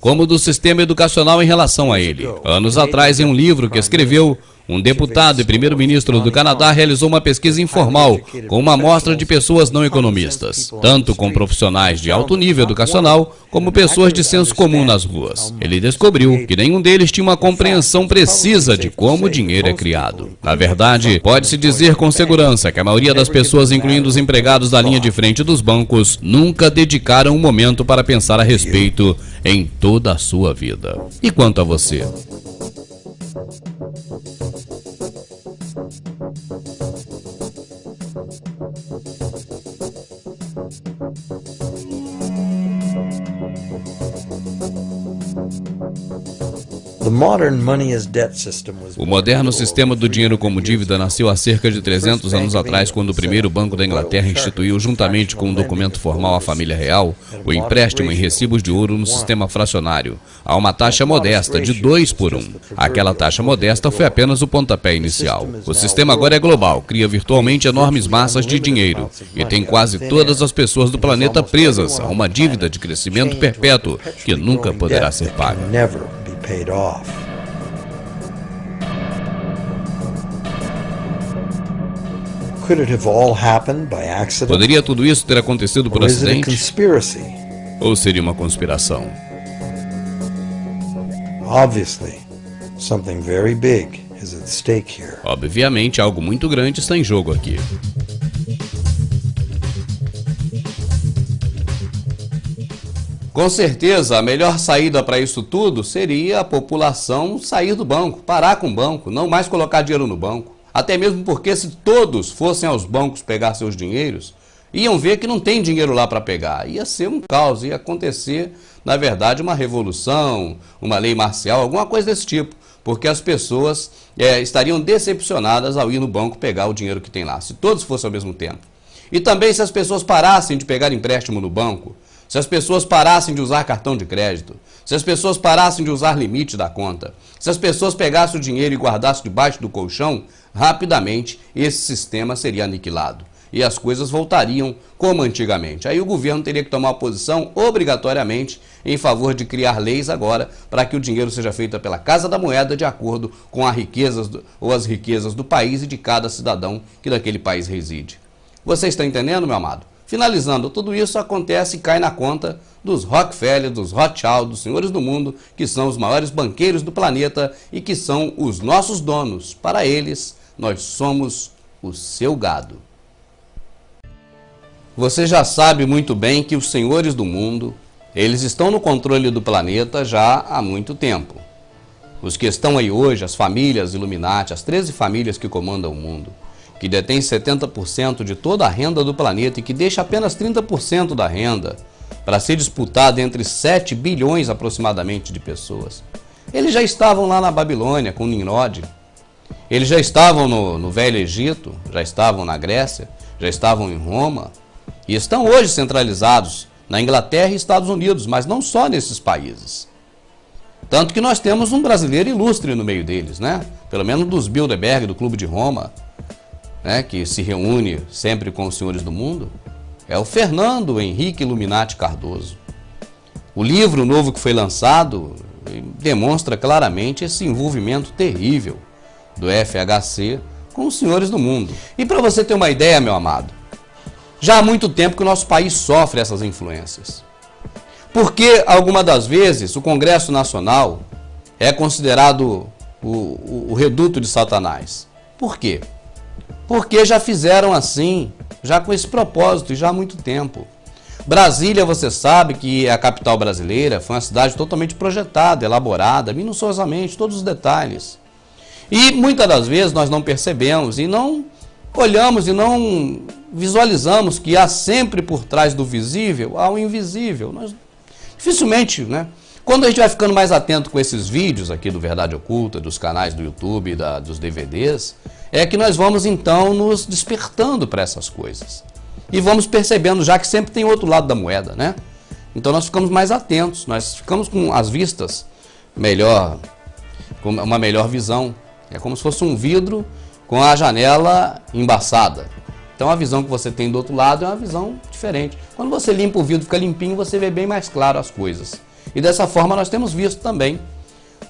S2: como do sistema educacional em relação a ele. Anos atrás, em um livro que escreveu, um deputado e primeiro-ministro do Canadá realizou uma pesquisa informal com uma amostra de pessoas não economistas, tanto com profissionais de alto nível educacional, como pessoas de senso comum nas ruas. Ele descobriu que nenhum deles tinha uma compreensão precisa de como o dinheiro é criado. Na verdade, pode-se dizer com segurança que a maioria das pessoas, incluindo os empregados da linha de frente dos bancos, nunca dedicaram um momento para pensar a respeito em toda a sua vida. E quanto a você? O moderno sistema do dinheiro como dívida nasceu há cerca de 300 anos atrás, quando o primeiro Banco da Inglaterra instituiu, juntamente com um documento formal à família real, o empréstimo em recibos de ouro no sistema fracionário, a uma taxa modesta de 2 por 1. Aquela taxa modesta foi apenas o pontapé inicial. O sistema agora é global, cria virtualmente enormes massas de dinheiro e tem quase todas as pessoas do planeta presas a uma dívida de crescimento perpétuo que nunca poderá ser paga. Poderia tudo isso ter acontecido por acidente? Ou seria uma conspiração? Obviamente, algo muito grande está em jogo aqui.
S1: Com certeza, a melhor saída para isso tudo seria a população sair do banco, parar com o banco, não mais colocar dinheiro no banco. Até mesmo porque se todos fossem aos bancos pegar seus dinheiros, iam ver que não tem dinheiro lá para pegar. Ia ser um caos, ia acontecer, na verdade, uma revolução, uma lei marcial, alguma coisa desse tipo. Porque as pessoas estariam decepcionadas ao ir no banco pegar o dinheiro que tem lá, se todos fossem ao mesmo tempo. E também se as pessoas parassem de pegar empréstimo no banco, se as pessoas parassem de usar cartão de crédito, se as pessoas parassem de usar limite da conta, se as pessoas pegassem o dinheiro e guardassem debaixo do colchão, rapidamente esse sistema seria aniquilado. e as coisas voltariam como antigamente. Aí o governo teria que tomar uma posição obrigatoriamente em favor de criar leis agora para que o dinheiro seja feito pela Casa da Moeda de acordo com as riquezas do país e de cada cidadão que naquele país reside. Você está entendendo, meu amado? Finalizando, tudo isso acontece e cai na conta dos Rockefeller, dos Rothschild, dos senhores do mundo, que são os maiores banqueiros do planeta e que são os nossos donos. Para eles, nós somos o seu gado. Você já sabe muito bem que os senhores do mundo, eles estão no controle do planeta já há muito tempo. Os que estão aí hoje, as famílias Illuminati, as 13 famílias que comandam o mundo, que detêm 70% de toda a renda do planeta e que deixa apenas 30% da renda para ser disputada entre 7 bilhões aproximadamente de pessoas. Eles já estavam lá na Babilônia com Nimrod, eles já estavam no Velho Egito, já estavam na Grécia, já estavam em Roma e estão hoje centralizados na Inglaterra e Estados Unidos, mas não só nesses países. Tanto que nós temos um brasileiro ilustre no meio deles, né? Pelo menos dos Bilderberg, do Clube de Roma, né, que se reúne sempre com os senhores do mundo, é o Fernando Henrique Illuminati Cardoso. O livro novo que foi lançado demonstra claramente esse envolvimento terrível do FHC com os senhores do mundo. E para você ter uma ideia, meu amado, já há muito tempo que o nosso país sofre essas influências. Porque, algumas das vezes, o Congresso Nacional é considerado o reduto de Satanás. Por quê? Porque já fizeram assim, já com esse propósito, e já há muito tempo. Brasília, você sabe que a capital brasileira foi uma cidade totalmente projetada, elaborada, minuciosamente, todos os detalhes. E muitas das vezes nós não percebemos e não olhamos e não visualizamos que há sempre por trás do visível, há o invisível. Nós, dificilmente, né? Quando a gente vai ficando mais atento com esses vídeos aqui do Verdade Oculta, dos canais do YouTube, dos DVDs, é que nós vamos então nos despertando para essas coisas. E vamos percebendo já que sempre tem outro lado da moeda, né? Então nós ficamos mais atentos, nós ficamos com as vistas melhor, com uma melhor visão. É como se fosse um vidro com a janela embaçada. Então a visão que você tem do outro lado é uma visão diferente. Quando você limpa o vidro, fica limpinho, você vê bem mais claro as coisas. E dessa forma nós temos visto também,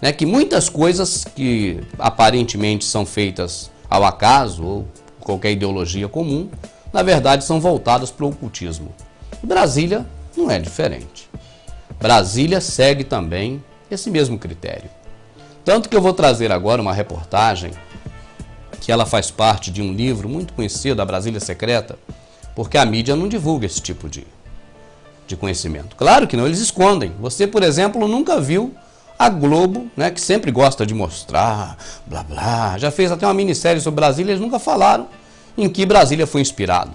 S1: né, que muitas coisas que aparentemente são feitas ao acaso ou qualquer ideologia comum, na verdade são voltadas para o ocultismo. E Brasília não é diferente. Brasília segue também esse mesmo critério. Tanto que eu vou trazer agora uma reportagem que ela faz parte de um livro muito conhecido, A Brasília Secreta, porque a mídia não divulga esse tipo de conhecimento. Claro que não, eles escondem. Você, por exemplo, nunca viu a Globo, né, que sempre gosta de mostrar, blá blá, já fez até uma minissérie sobre Brasília, eles nunca falaram em que Brasília foi inspirado.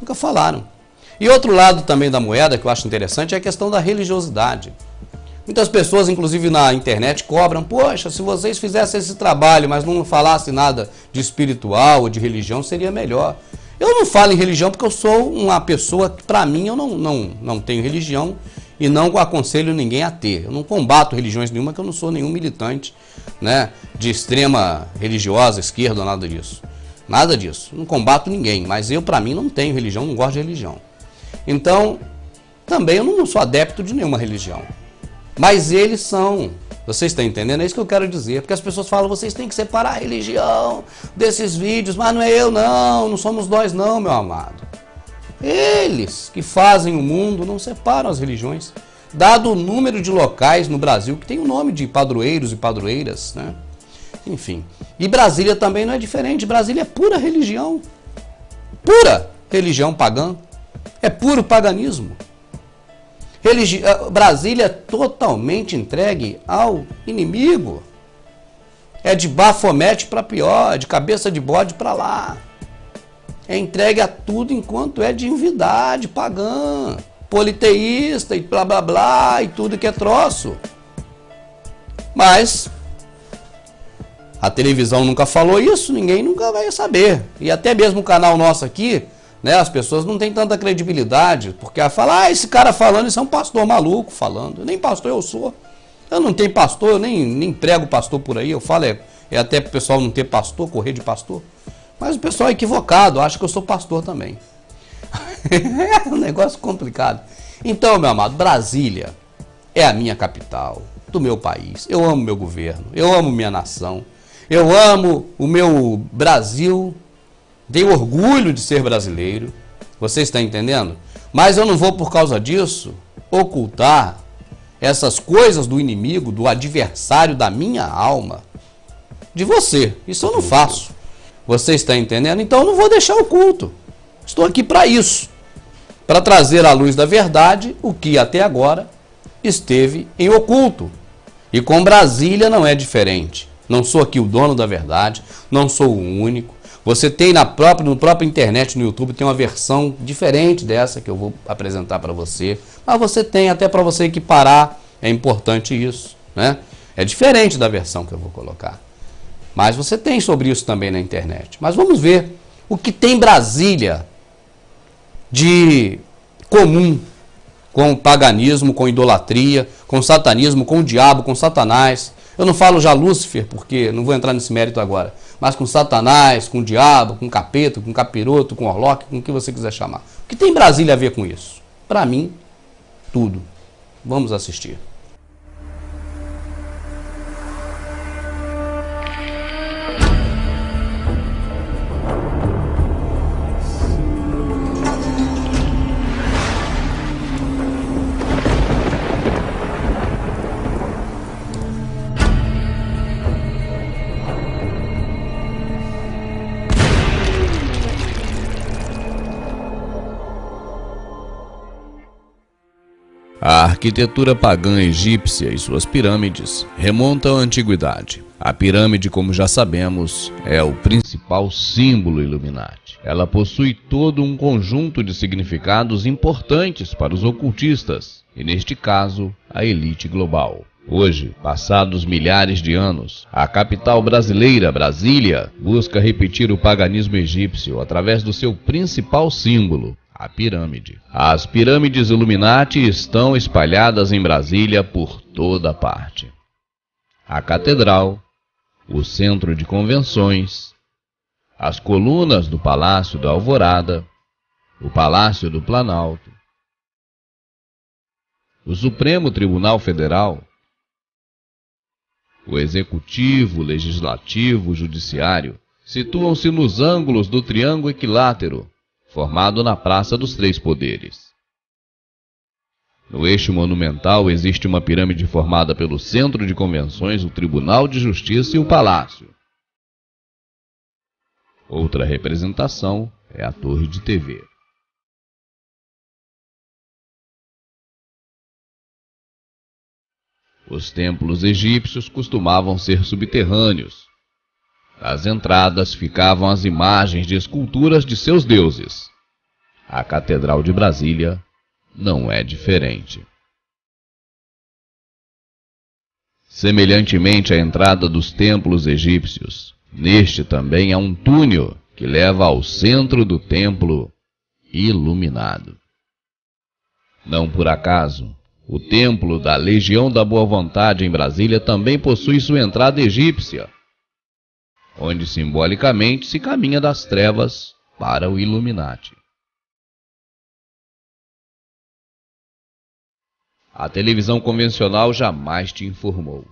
S1: Nunca falaram. E outro lado também da moeda que eu acho interessante é a questão da religiosidade. Muitas pessoas, inclusive na internet, cobram, poxa, se vocês fizessem esse trabalho, mas não falassem nada de espiritual ou de religião, seria melhor. Eu não falo em religião porque eu sou uma pessoa que, para mim, eu não tenho religião e não aconselho ninguém a ter. Eu não combato religiões nenhuma, que eu não sou nenhum militante, né, de extrema religiosa, esquerda, nada disso. Nada disso. Não combato ninguém, mas eu, para mim, não tenho religião, não gosto de religião. Então, também eu não sou adepto de nenhuma religião. Mas eles são. Vocês estão entendendo? É isso que eu quero dizer. Porque as pessoas falam, vocês têm que separar a religião desses vídeos. Mas não é eu não somos nós não, meu amado. Eles que fazem o mundo não separam as religiões. Dado o número de locais no Brasil que tem o nome de padroeiros e padroeiras, né? Enfim. E Brasília também não é diferente. Brasília é pura religião. Pura religião pagã. É puro paganismo. Brasília é totalmente entregue ao inimigo. É de Bafomete para pior, de cabeça de bode para lá. É entregue a tudo enquanto é divindade pagã, politeísta e blá blá blá e tudo que é troço. Mas a televisão nunca falou isso, ninguém nunca vai saber. E até mesmo o canal nosso aqui, né, as pessoas não têm tanta credibilidade, porque fala, esse cara falando, isso é um pastor maluco falando. Nem pastor eu sou. Eu não tenho pastor, eu nem prego pastor por aí. Eu falo, é até pro pessoal não ter pastor, correr de pastor. Mas o pessoal é equivocado, acha que eu sou pastor também. É um negócio complicado. Então, meu amado, Brasília é a minha capital, do meu país. Eu amo meu governo, eu amo minha nação, eu amo o meu Brasil, tenho orgulho de ser brasileiro. Você está entendendo? Mas eu não vou, por causa disso, ocultar essas coisas do inimigo, do adversário da minha alma, de você. Isso eu não faço. Você está entendendo? Então eu não vou deixar oculto. Estou aqui para isso, para trazer à luz da verdade o que até agora esteve em oculto. E com Brasília não é diferente. Não sou aqui o dono da verdade, não sou o único. Você tem no próprio internet, no YouTube, tem uma versão diferente dessa que eu vou apresentar para você. Mas você tem, até para você equiparar, é importante isso, né? É diferente da versão que eu vou colocar. Mas você tem sobre isso também na internet. Mas vamos ver o que tem Brasília de comum com o paganismo, com idolatria, com o satanismo, com o diabo, com Satanás. Eu não falo já Lúcifer, porque não vou entrar nesse mérito agora, mas com Satanás, com o diabo, com o capeta, com o capiroto, com o orloque, com o que você quiser chamar. O que tem Brasília a ver com isso? Para mim, tudo. Vamos assistir.
S2: A arquitetura pagã egípcia e suas pirâmides remontam à antiguidade. A pirâmide, como já sabemos, é o principal símbolo Illuminati. Ela possui todo um conjunto de significados importantes para os ocultistas, e neste caso, a elite global. Hoje, passados milhares de anos, a capital brasileira, Brasília, busca repetir o paganismo egípcio através do seu principal símbolo, a pirâmide. As pirâmides Illuminati estão espalhadas em Brasília por toda parte. A catedral, o centro de convenções, as colunas do Palácio da Alvorada, o Palácio do Planalto, o Supremo Tribunal Federal, o Executivo, o Legislativo, o Judiciário, situam-se nos ângulos do Triângulo Equilátero, formado na Praça dos Três Poderes. No eixo monumental existe uma pirâmide formada pelo Centro de Convenções, o Tribunal de Justiça e o Palácio. Outra representação é a Torre de TV. Os templos egípcios costumavam ser subterrâneos. Nas entradas ficavam as imagens de esculturas de seus deuses. A Catedral de Brasília não é diferente. Semelhantemente à entrada dos templos egípcios, neste também há um túnel que leva ao centro do templo iluminado. Não por acaso, o templo da Legião da Boa Vontade em Brasília também possui sua entrada egípcia, onde simbolicamente se caminha das trevas para o Illuminati. A televisão convencional jamais te informou.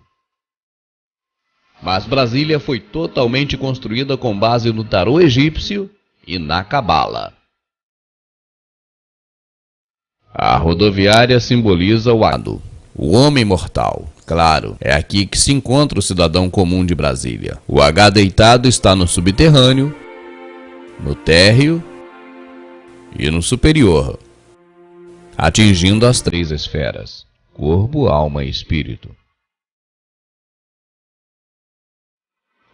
S2: Mas Brasília foi totalmente construída com base no tarô egípcio e na cabala. A rodoviária simboliza o Hado, o homem mortal. Claro, é aqui que se encontra o cidadão comum de Brasília. O H deitado está no subterrâneo, no térreo e no superior, atingindo as três esferas: corpo, alma e espírito.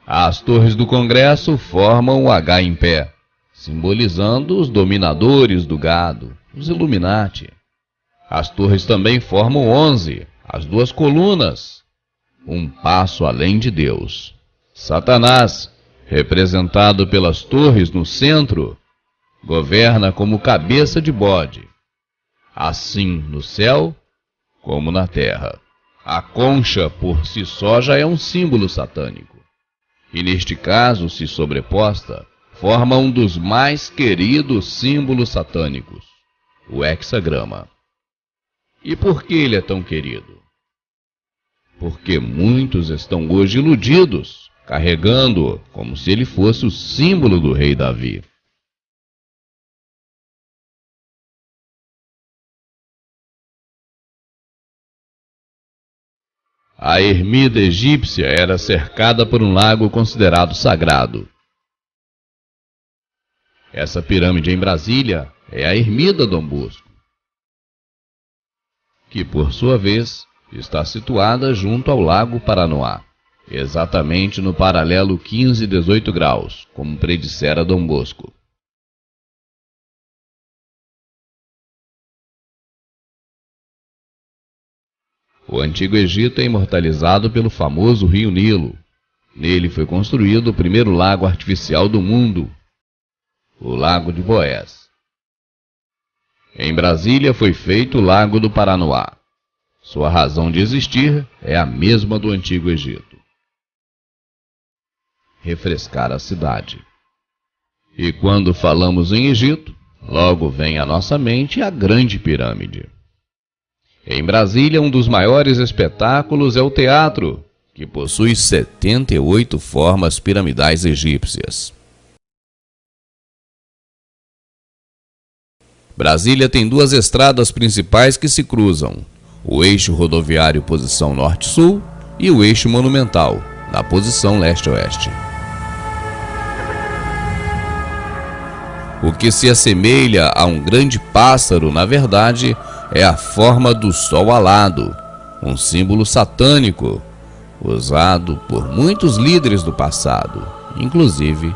S2: As torres do Congresso formam o H em pé, simbolizando os dominadores do gado, os Illuminati. As torres também formam 11, as duas colunas, um passo além de Deus. Satanás, representado pelas torres no centro, governa como cabeça de bode, assim no céu como na terra. A concha por si só já é um símbolo satânico, e neste caso, se sobreposta, forma um dos mais queridos símbolos satânicos, o hexagrama. E por que ele é tão querido? Porque muitos estão hoje iludidos, carregando-o como se ele fosse o símbolo do rei Davi. A ermida egípcia era cercada por um lago considerado sagrado. Essa pirâmide em Brasília é a ermida Dom Bosco, que por sua vez está situada junto ao lago Paranoá, exatamente no paralelo 15-18 graus, como predissera Dom Bosco. O Antigo Egito é imortalizado pelo famoso rio Nilo. Nele foi construído o primeiro lago artificial do mundo, o Lago de Boés. Em Brasília foi feito o Lago do Paranoá. Sua razão de existir é a mesma do Antigo Egito: refrescar a cidade. E quando falamos em Egito, logo vem à nossa mente a Grande Pirâmide. Em Brasília, um dos maiores espetáculos é o teatro, que possui 78 formas piramidais egípcias. Brasília tem duas estradas principais que se cruzam: o eixo rodoviário posição norte-sul e o eixo monumental, na posição leste-oeste. O que se assemelha a um grande pássaro, na verdade, é a forma do sol alado, um símbolo satânico, usado por muitos líderes do passado, inclusive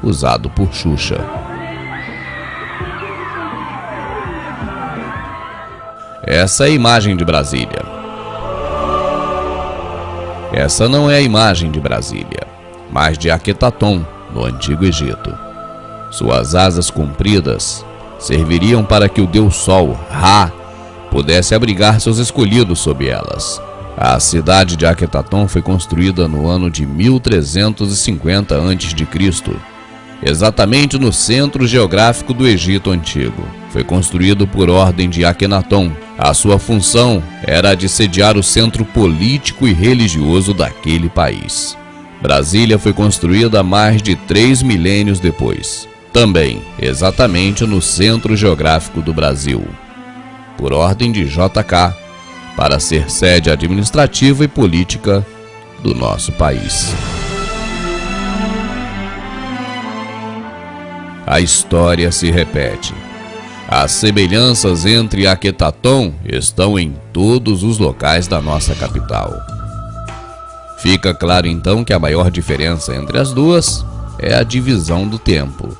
S2: usado por Xuxa. Essa é a imagem de Brasília. Essa não é a imagem de Brasília, mas de Akhetaton, no Antigo Egito. Suas asas compridas serviriam para que o deus Sol, Ra, pudesse abrigar seus escolhidos sob elas. A cidade de Akhetaton foi construída no ano de 1350 a.C., exatamente no centro geográfico do Egito Antigo. Foi construído por ordem de Akhenaton. A sua função era a de sediar o centro político e religioso daquele país. Brasília foi construída mais de 3 milênios depois, também exatamente no centro geográfico do Brasil, por ordem de JK, para ser sede administrativa e política do nosso país. A história se repete. As semelhanças entre Akhetaton estão em todos os locais da nossa capital. Fica claro então que a maior diferença entre as duas é a divisão do tempo.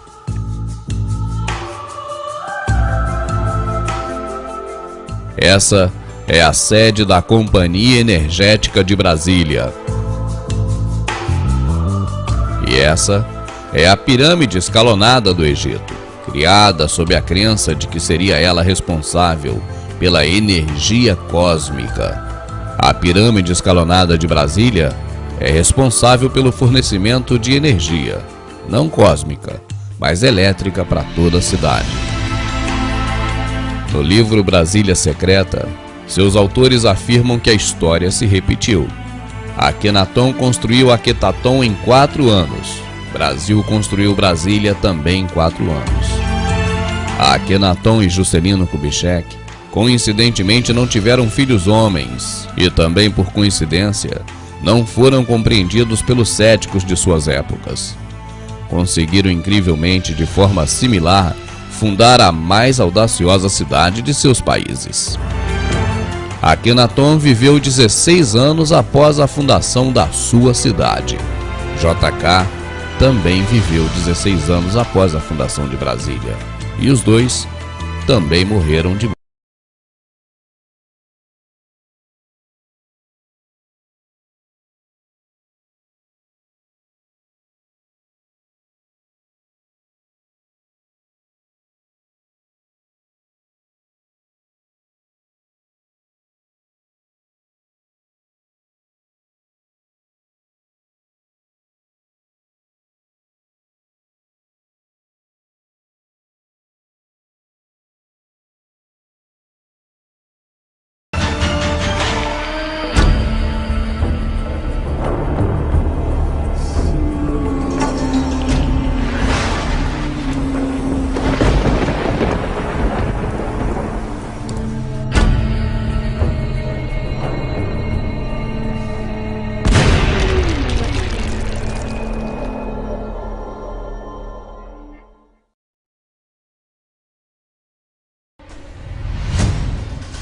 S2: Essa é a sede da Companhia Energética de Brasília. E essa é a pirâmide escalonada do Egito, criada sob a crença de que seria ela responsável pela energia cósmica. A pirâmide escalonada de Brasília é responsável pelo fornecimento de energia, não cósmica, mas elétrica para toda a cidade. No livro Brasília Secreta, seus autores afirmam que a história se repetiu. Akhenaton construiu Akhetaton em 4 anos. Brasil construiu Brasília também em 4 anos. Akhenaton e Juscelino Kubitschek, coincidentemente, não tiveram filhos homens e também, por coincidência, não foram compreendidos pelos céticos de suas épocas. Conseguiram incrivelmente, de forma similar, fundar a mais audaciosa cidade de seus países. Akhenaton viveu 16 anos após a fundação da sua cidade. JK também viveu 16 anos após a fundação de Brasília. E os dois também morreram de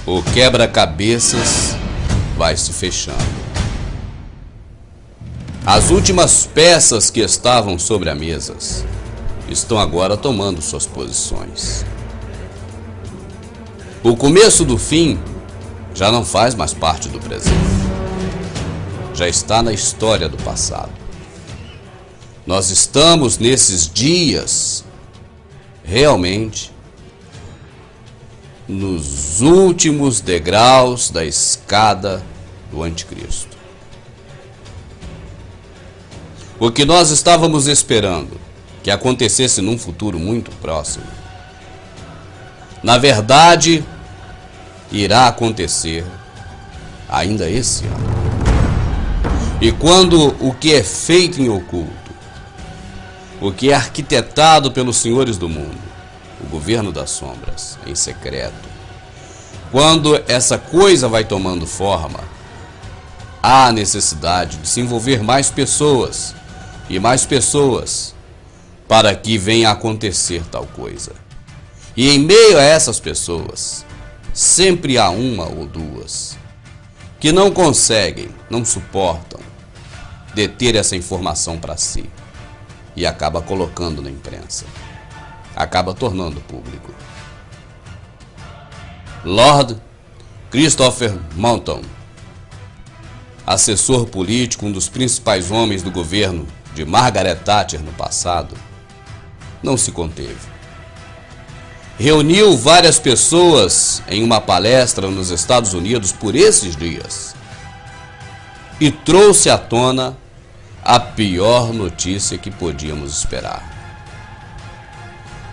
S1: o quebra-cabeças vai se fechando. As últimas peças que estavam sobre a mesa estão agora tomando suas posições. O começo do fim já não faz mais parte do presente. Já está na história do passado. Nós estamos nesses dias realmente nos últimos degraus da escada do anticristo. O que nós estávamos esperando que acontecesse num futuro muito próximo, na verdade, irá acontecer ainda esse ano. E quando o que é feito em oculto, o que é arquitetado pelos senhores do mundo, o governo das sombras, em secreto, quando essa coisa vai tomando forma, há necessidade de se envolver mais pessoas e mais pessoas para que venha a acontecer tal coisa. E em meio a essas pessoas, sempre há uma ou duas que não conseguem, não suportam deter essa informação para si e acaba colocando na imprensa, acaba tornando público. Lord Christopher Moulton, assessor político, um dos principais homens do governo de Margaret Thatcher no passado, não se conteve. Reuniu várias pessoas em uma palestra nos Estados Unidos por esses dias e trouxe à tona a pior notícia que podíamos esperar.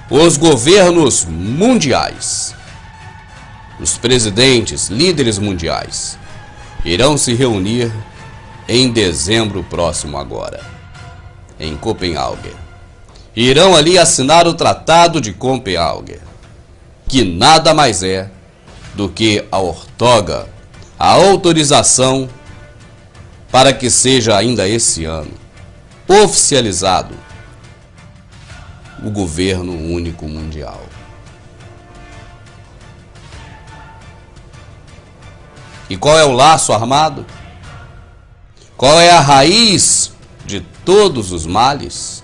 S1: Os governos mundiais, os presidentes, líderes mundiais, irão se reunir em dezembro próximo agora, em Copenhague. Irão ali assinar o Tratado de Copenhague, que nada mais é do que a ortoga, a autorização para que seja ainda esse ano oficializado o governo único mundial. E qual é o laço armado? Qual é a raiz de todos os males?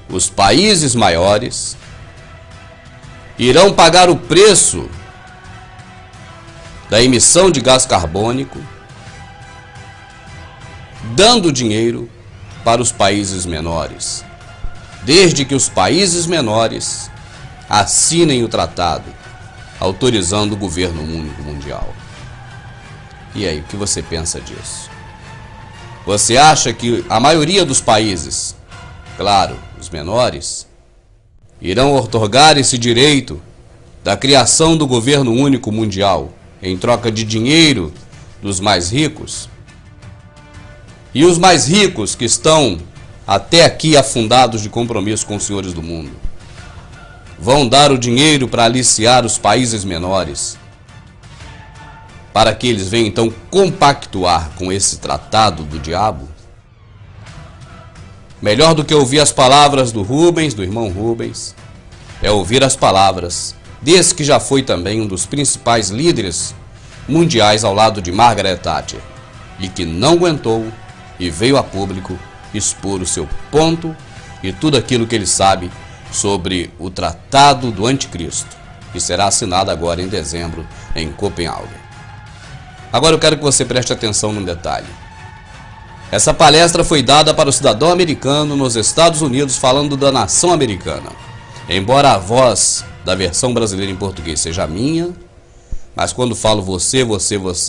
S1: Os países maiores irão pagar o preço da emissão de gás carbônico, dando dinheiro para os países menores, desde que os países menores assinem o tratado, autorizando o governo único mundial. E aí, o que você pensa disso? Você acha que a maioria dos países, claro, os menores, irão outorgar esse direito da criação do governo único mundial em troca de dinheiro dos mais ricos? E os mais ricos que estão até aqui afundados de compromisso com os senhores do mundo vão dar o dinheiro para aliciar os países menores, para que eles venham então compactuar com esse tratado do diabo? Melhor do que ouvir as palavras do Rubens, do irmão Rubens, é ouvir as palavras desse que já foi também um dos principais líderes mundiais ao lado de Margaret Thatcher e que não aguentou e veio a público expor o seu ponto e tudo aquilo que ele sabe sobre o Tratado do Anticristo, que será assinado agora em dezembro em Copenhague. Agora eu quero que você preste atenção num detalhe. Essa palestra foi dada para o cidadão americano nos Estados Unidos, falando da nação americana. Embora a voz da versão brasileira em português seja a minha, mas quando falo você,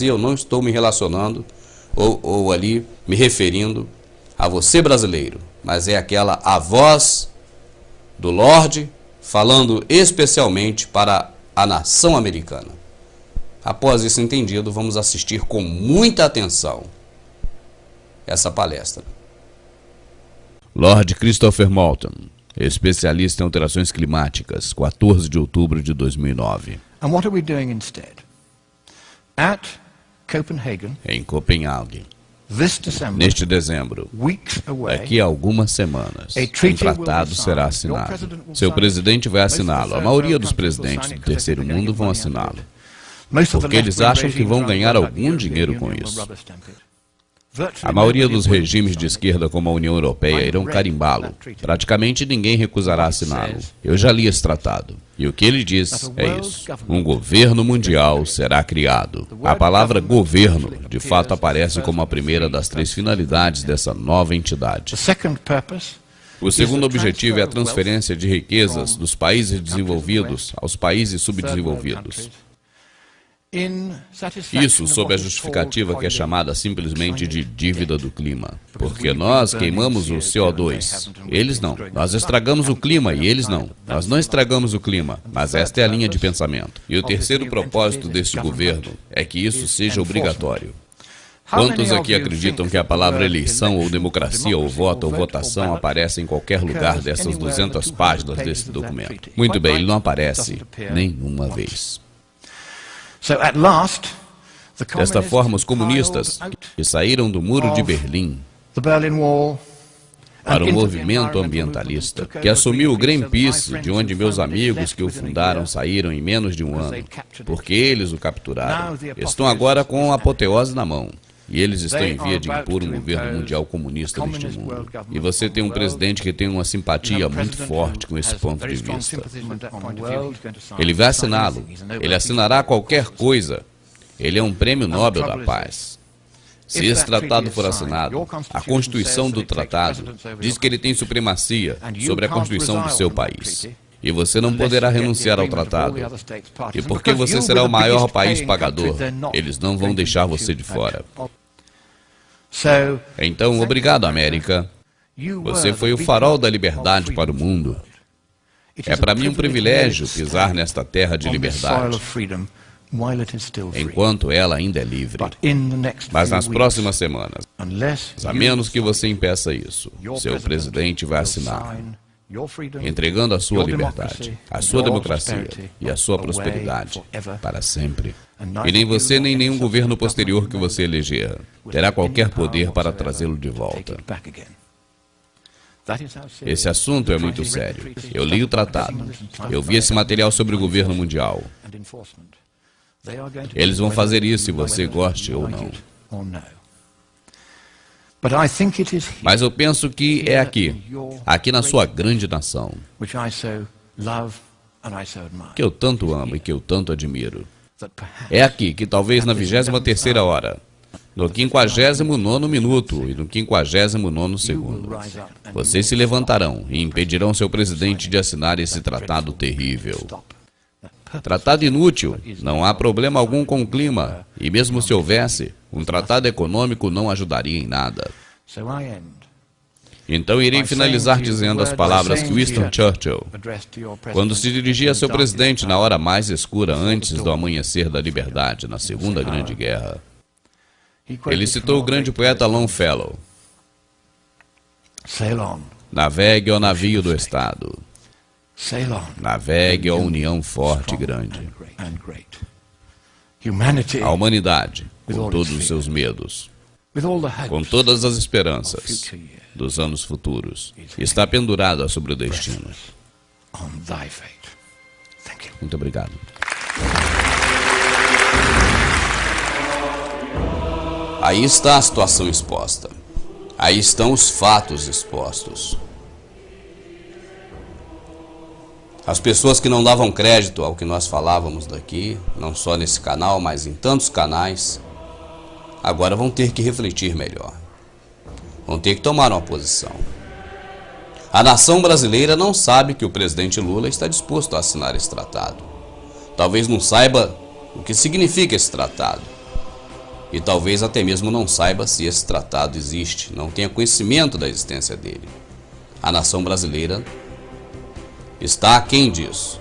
S1: eu não estou me relacionando ou ali me referindo a você brasileiro, mas é aquela a voz do Lorde falando especialmente para a nação americana. Após isso entendido, vamos assistir com muita atenção essa palestra.
S2: Lord Christopher Moulton, especialista em alterações climáticas, 14 de outubro de 2009.
S3: And what are we doing instead? At Copenhagen,
S2: em Copenhague, Neste dezembro, daqui a algumas semanas, um tratado será assinado. Seu presidente vai assiná-lo. A maioria dos presidentes do terceiro mundo vão assiná-lo, porque eles acham que vão ganhar algum dinheiro com isso. A maioria dos regimes de esquerda, como a União Europeia, irão carimbá-lo. Praticamente ninguém recusará assiná-lo. Eu já li esse tratado. E o que ele diz é isso: um governo mundial será criado. A palavra governo, de fato, aparece como a primeira das três finalidades dessa nova entidade. O segundo objetivo é a transferência de riquezas dos países desenvolvidos aos países subdesenvolvidos. Isso sob a justificativa que é chamada simplesmente de dívida do clima. Porque nós queimamos o CO2, eles não. Nós estragamos o clima e eles não. Nós não estragamos o clima, mas esta é a linha de pensamento. E o terceiro propósito deste governo é que isso seja obrigatório. Quantos aqui acreditam que a palavra eleição ou democracia ou voto ou votação aparece em qualquer lugar dessas 200 páginas desse documento? Muito bem, ele não aparece nenhuma vez. Desta forma, os comunistas, que saíram do Muro de Berlim para o movimento ambientalista, que assumiu o Greenpeace, de onde meus amigos que o fundaram saíram em menos de um ano, porque eles o capturaram, estão agora com a apoteose na mão. E eles estão em via de impor um governo mundial comunista neste mundo. E você tem um presidente que tem uma simpatia muito forte com esse ponto de vista. Ele vai assiná-lo. Ele assinará qualquer coisa. Ele é um prêmio Nobel da Paz. Se esse tratado for assinado, a Constituição do tratado diz que ele tem supremacia sobre a Constituição do seu país. E você não poderá renunciar ao tratado. E porque você será o maior país pagador, eles não vão deixar você de fora. Então, obrigado, América. Você foi o farol da liberdade para o mundo. É para mim um privilégio pisar nesta terra de liberdade, enquanto ela ainda é livre. Mas nas próximas semanas, a menos que você impeça isso, seu presidente vai assinar, entregando a sua liberdade, a sua democracia e a sua prosperidade para sempre. E nem você nem nenhum governo posterior que você eleger terá qualquer poder para trazê-lo de volta. Esse assunto é muito sério. Eu li o tratado. Eu vi esse material sobre o governo mundial. Eles vão fazer isso se você goste ou não. Mas eu penso que é aqui na sua grande nação, que eu tanto amo e que eu tanto admiro. É aqui que talvez na 23ª hora, no 59º minuto e no 59º segundo, vocês se levantarão e impedirão seu presidente de assinar esse tratado terrível. Tratado inútil, não há problema algum com o clima, e mesmo se houvesse, um tratado econômico não ajudaria em nada. Então irei finalizar dizendo as palavras que Winston Churchill, quando se dirigia a seu presidente na hora mais escura antes do amanhecer da liberdade, na Segunda Grande Guerra. Ele citou o grande poeta Longfellow: navegue ao navio do Estado, navegue à união forte e grande. A humanidade, com todos os seus medos, com todas as esperanças dos anos futuros, está pendurada sobre o destino. Muito obrigado.
S1: Aí está a situação exposta. Aí estão os fatos expostos. As pessoas que não davam crédito ao que nós falávamos daqui, não só nesse canal, mas em tantos canais, agora vão ter que refletir melhor. Vão ter que tomar uma posição. A nação brasileira não sabe que o presidente Lula está disposto a assinar esse tratado. Talvez não saiba o que significa esse tratado. E talvez até mesmo não saiba se esse tratado existe, não tenha conhecimento da existência dele. A nação brasileira está aquém disso,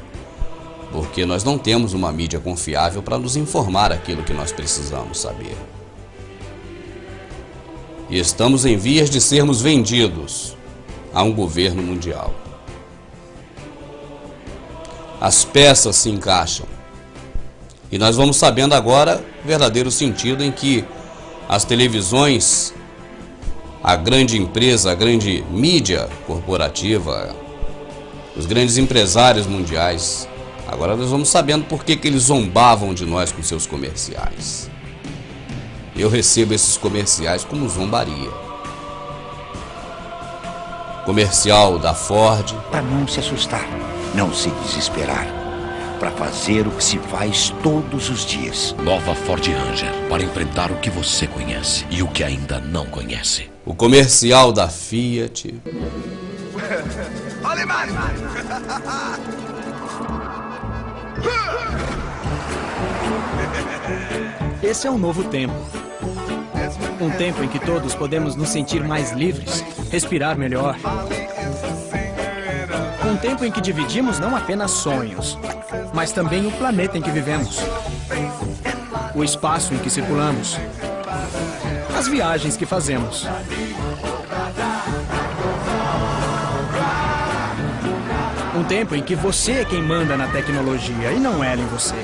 S1: porque nós não temos uma mídia confiável para nos informar aquilo que nós precisamos saber. E estamos em vias de sermos vendidos a um governo mundial. As peças se encaixam. E nós vamos sabendo agora o verdadeiro sentido em que as televisões a grande empresa, a grande mídia corporativa, os grandes empresários mundiais. Agora nós vamos sabendo por que eles zombavam de nós com seus comerciais. Eu recebo esses comerciais como zombaria. Comercial da Ford.
S3: Para não se assustar, não se desesperar. Para fazer o que se faz todos os dias.
S4: Nova Ford Ranger, para enfrentar o que você conhece e o que ainda não conhece.
S1: O comercial da Fiat.
S5: Esse é um novo tempo. Um tempo em que todos podemos nos sentir mais livres, respirar melhor. Um tempo em que dividimos não apenas sonhos, mas também o planeta em que vivemos. O espaço em que circulamos. As viagens que fazemos. Um tempo em que você é quem manda na tecnologia e não ela em você.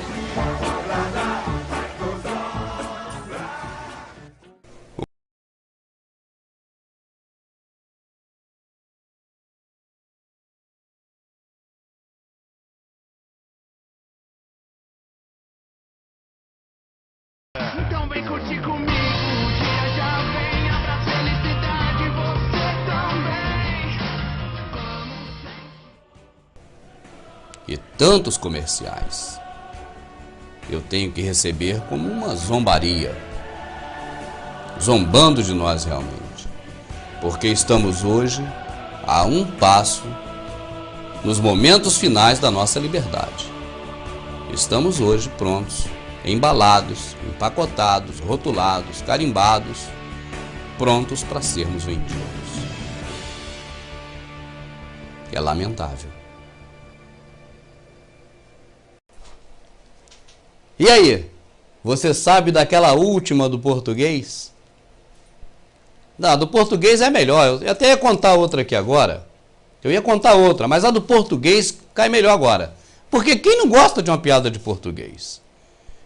S6: Então vem curtir comigo, o dia já vem, abra felicidade, você também.
S1: E tantos comerciais. Eu tenho que receber como uma zombaria. Zombando de nós realmente. Porque estamos hoje a um passo nos momentos finais da nossa liberdade. Estamos hoje prontos, embalados, empacotados, rotulados, carimbados, prontos para sermos vendidos. É lamentável. E aí, você sabe daquela última do português? Não, do português é melhor. Eu até ia contar outra aqui agora. Eu ia contar outra, mas a do português cai melhor agora. Porque quem não gosta de uma piada de português?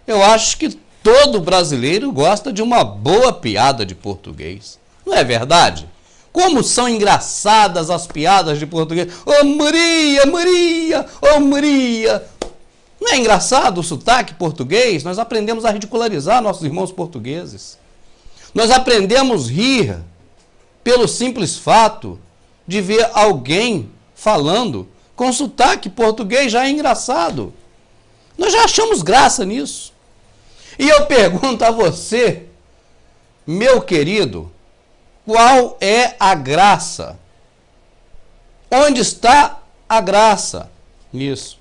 S1: Eu acho que todo brasileiro gosta de uma boa piada de português. Não é verdade? Como são engraçadas as piadas de português. Ô Maria, Maria, ô Maria. Não é engraçado o sotaque português? Nós aprendemos a ridicularizar nossos irmãos portugueses. Nós aprendemos a rir pelo simples fato de ver alguém falando com sotaque português. Já é engraçado. Nós já achamos graça nisso. E eu pergunto a você, meu querido, qual é a graça? Onde está a graça nisso?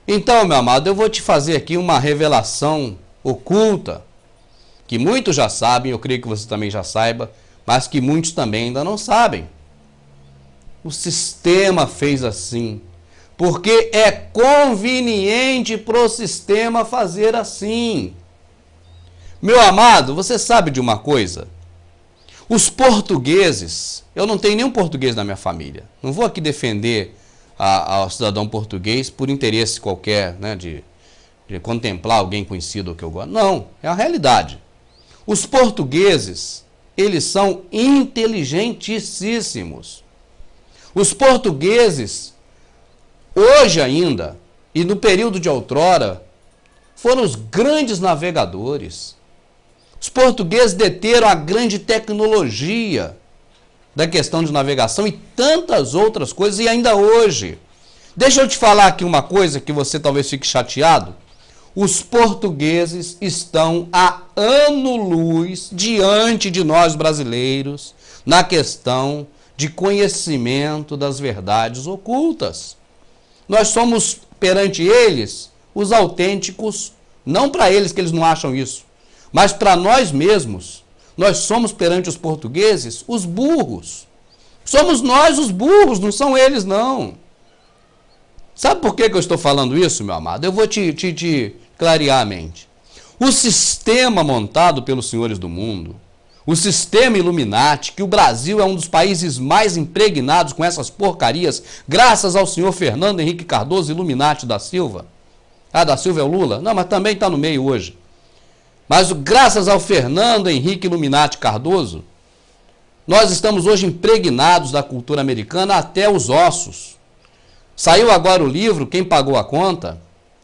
S1: Então, meu amado, eu vou te fazer aqui uma revelação oculta, que muitos já sabem, eu creio que você também já saiba, mas que muitos também ainda não sabem. O sistema fez assim, porque é conveniente para o sistema fazer assim. Meu amado, você sabe de uma coisa? Os portugueses, eu não tenho nenhum português na minha família, não vou aqui defender ao cidadão português por interesse qualquer, né, de contemplar alguém conhecido ou que eu gosto. Não, é a realidade. Os portugueses, eles são inteligentíssimos. Os portugueses, hoje ainda, e no período de outrora, foram os grandes navegadores. Os portugueses deteram a grande tecnologia da questão de navegação e tantas outras coisas, e ainda hoje. Deixa eu te falar aqui uma coisa que você talvez fique chateado. Os portugueses estão a ano-luz diante de nós brasileiros na questão de conhecimento das verdades ocultas. Nós somos, perante eles, os autênticos, não para eles que eles não acham isso, mas para nós mesmos. Nós somos, perante os portugueses, os burros. Somos nós os burros, não são eles, não. Sabe por que eu estou falando isso, meu amado? Eu vou te clarear a mente. O sistema montado pelos senhores do mundo, o sistema Illuminati, que o Brasil é um dos países mais impregnados com essas porcarias, graças ao senhor Fernando Henrique Cardoso Illuminati da Silva. Ah, da Silva é o Lula? Não, mas também está no meio hoje. Mas graças ao Fernando Henrique Illuminati Cardoso, Nós estamos hoje impregnados da cultura americana até os ossos. Saiu agora o livro Quem Pagou a Conta,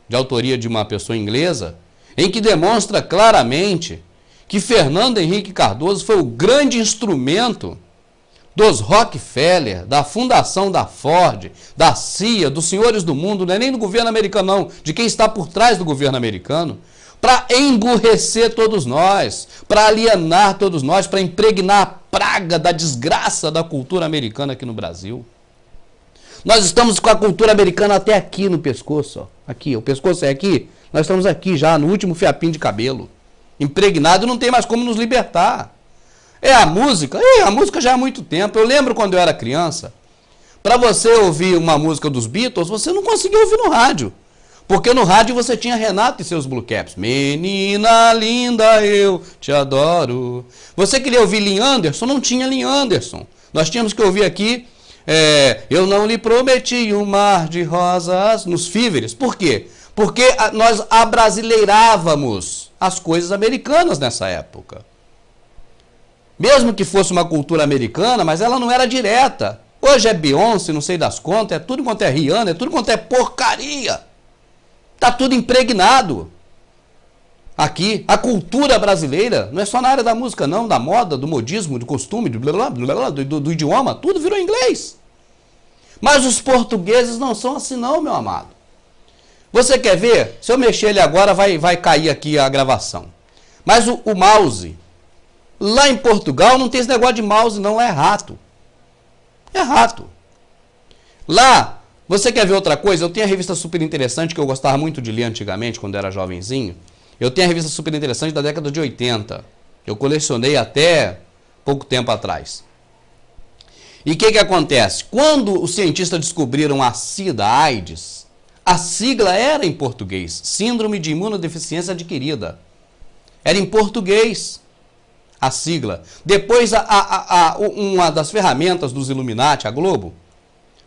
S1: de autoria de uma pessoa inglesa, em que demonstra claramente que Fernando Henrique Cardoso foi o grande instrumento dos Rockefeller, da fundação da Ford, da CIA, dos senhores do mundo, não é nem do governo americano não, de quem está por trás do governo americano, para emburrecer todos nós, para alienar todos nós, para impregnar a praga da desgraça da cultura americana aqui no Brasil. Nós estamos com a cultura americana até aqui no pescoço, ó. Aqui, o pescoço é aqui, nós estamos aqui já no último fiapinho de cabelo, impregnado, não tem mais como nos libertar. É a música? A música já há muito tempo. Eu lembro quando eu era criança, para você ouvir uma música dos Beatles, você não conseguia ouvir no rádio. Porque no rádio você tinha Renato e seus Blue Caps. Menina linda, eu te adoro. Você queria ouvir Lynn Anderson? Não tinha Lynn Anderson. Nós tínhamos que ouvir aqui, eu não lhe prometi um mar de rosas, nos Fíveres. Por quê? Porque nós abrasileirávamos as coisas americanas nessa época. Mesmo que fosse uma cultura americana, mas ela não era direta. Hoje é Beyoncé, não sei das contas, é tudo quanto é Rihanna, é tudo quanto é porcaria. Está tudo impregnado. Aqui, a cultura brasileira, não é só na área da música não, da moda, do modismo, do costume, do idioma, tudo virou inglês. Mas os portugueses não são assim não, meu amado. Você quer ver? Se eu mexer ele agora, vai cair aqui a gravação. Mas o mouse... Lá em Portugal não tem esse negócio de mouse não, é rato. É rato. Lá, você quer ver outra coisa? Eu tenho a revista Super Interessante, que eu gostava muito de ler antigamente, quando era jovenzinho. Eu tenho a revista Super Interessante da década de 80. Eu colecionei até pouco tempo atrás. E o que acontece? Quando os cientistas descobriram a SIDA, a AIDS, a sigla era em português. Síndrome de Imunodeficiência Adquirida. Era em português. A sigla. Depois, uma das ferramentas dos Illuminati, a Globo,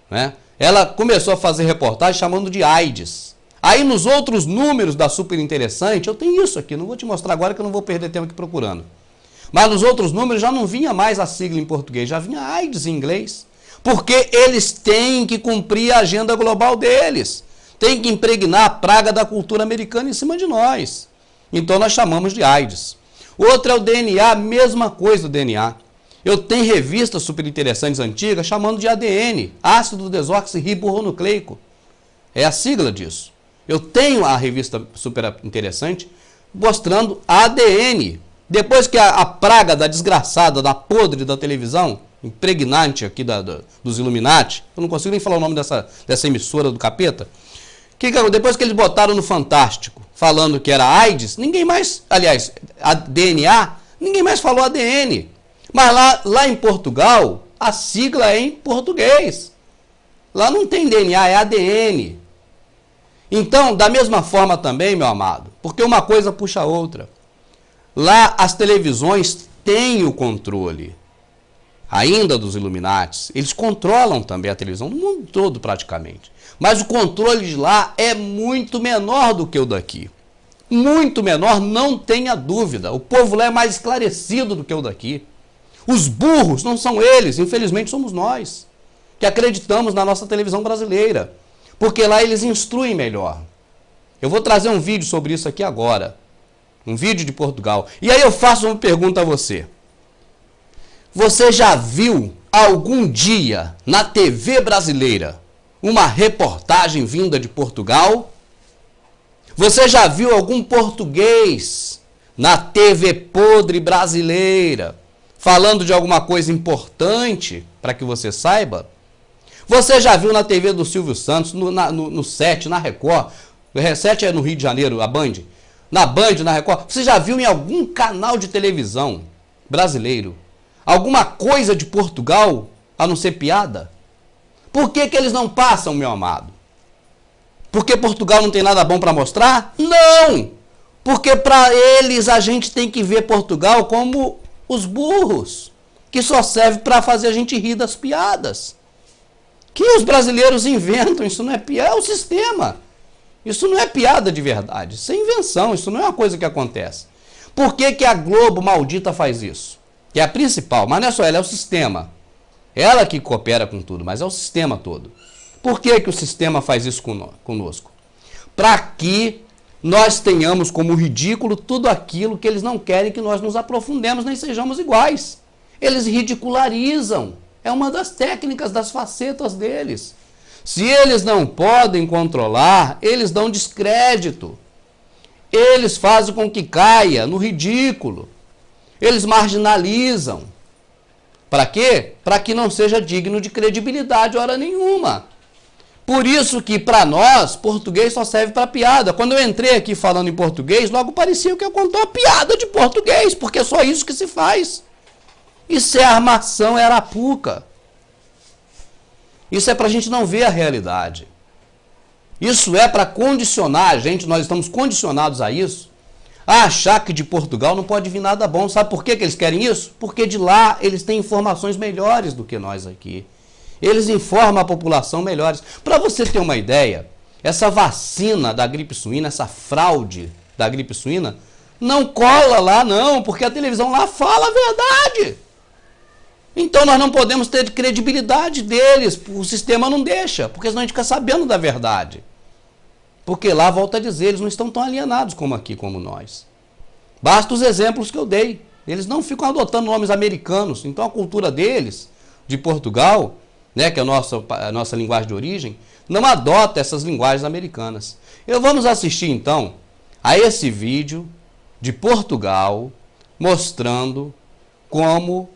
S1: né, ela começou a fazer reportagem chamando de AIDS. Aí, nos outros números da Super Interessante, eu tenho isso aqui, não vou te mostrar agora que eu não vou perder tempo aqui procurando. Mas nos outros números já não vinha mais a sigla em português, já vinha AIDS em inglês. Porque eles têm que cumprir a agenda global deles. Tem que impregnar a praga da cultura americana em cima de nós. Então, nós chamamos de AIDS. Outro é o DNA, mesma coisa do DNA. Eu tenho revistas super interessantes antigas chamando de ADN, ácido desoxirribonucleico. É a sigla disso. Eu tenho a revista super interessante mostrando ADN. Depois que a praga da desgraçada, da podre da televisão, impregnante aqui dos Illuminati, eu não consigo nem falar o nome dessa emissora do capeta, depois que eles botaram no Fantástico, falando que era AIDS, ninguém mais, aliás, a DNA, ninguém mais falou ADN. Mas lá em Portugal, a sigla é em português. Lá não tem DNA, é ADN. Então, da mesma forma também, meu amado, porque uma coisa puxa a outra. Lá as televisões têm o controle, ainda dos Illuminati, eles controlam também a televisão, no mundo todo praticamente. Mas o controle de lá é muito menor do que o daqui. Muito menor, não tenha dúvida. O povo lá é mais esclarecido do que o daqui. Os burros não são eles, infelizmente somos nós, que acreditamos na nossa televisão brasileira. Porque lá eles instruem melhor. Eu vou trazer um vídeo sobre isso aqui agora. Um vídeo de Portugal. E aí eu faço uma pergunta a você. Você já viu algum dia na TV brasileira uma reportagem vinda de Portugal? Você já viu algum português na TV podre brasileira falando de alguma coisa importante para que você saiba? Você já viu na TV do Silvio Santos, no 7, na Record? O 7 é no Rio de Janeiro, a Band. Na Band, na Record. Você já viu em algum canal de televisão brasileiro alguma coisa de Portugal a não ser piada? Por que eles não passam, meu amado? Porque Portugal não tem nada bom para mostrar? Não! Porque para eles a gente tem que ver Portugal como os burros, que só serve para fazer a gente rir das piadas. Que os brasileiros inventam, isso não é piada, é o sistema. Isso não é piada de verdade, isso é invenção, isso não é uma coisa que acontece. Por que a Globo maldita faz isso? que é a principal, mas não é só ela, é o sistema. Ela que coopera com tudo, mas é o sistema todo. Por que que o sistema faz isso conosco? Para que nós tenhamos como ridículo tudo aquilo que eles não querem que nós nos aprofundemos nem sejamos iguais. Eles ridicularizam. É uma das técnicas, das facetas deles. Se eles não podem controlar, eles dão descrédito. Eles fazem com que caia no ridículo. Eles marginalizam. Para quê? Para que não seja digno de credibilidade hora nenhuma. Por isso que, para nós, português só serve para piada. Quando eu entrei aqui falando em português, logo parecia que eu contou uma piada de português, porque é só isso que se faz. Isso é armação, é arapuca. Isso é para a gente não ver a realidade. Isso é para condicionar a gente, nós estamos condicionados a isso, a achar que de Portugal não pode vir nada bom. Sabe por que que eles querem isso? Porque de lá eles têm informações melhores do que nós aqui. Eles informam a população melhores. Para você ter uma ideia, essa vacina da gripe suína, essa fraude da gripe suína, não cola lá não, porque a televisão lá fala a verdade. Então nós não podemos ter credibilidade deles, o sistema não deixa, porque senão a gente fica sabendo da verdade. Porque lá, volto a dizer, eles não estão tão alienados como aqui, como nós. Basta os exemplos que eu dei. Eles não ficam adotando nomes americanos. Então a cultura deles, de Portugal, né, que é a nossa linguagem de origem, não adota essas linguagens americanas. Vamos assistir então a esse vídeo de Portugal mostrando como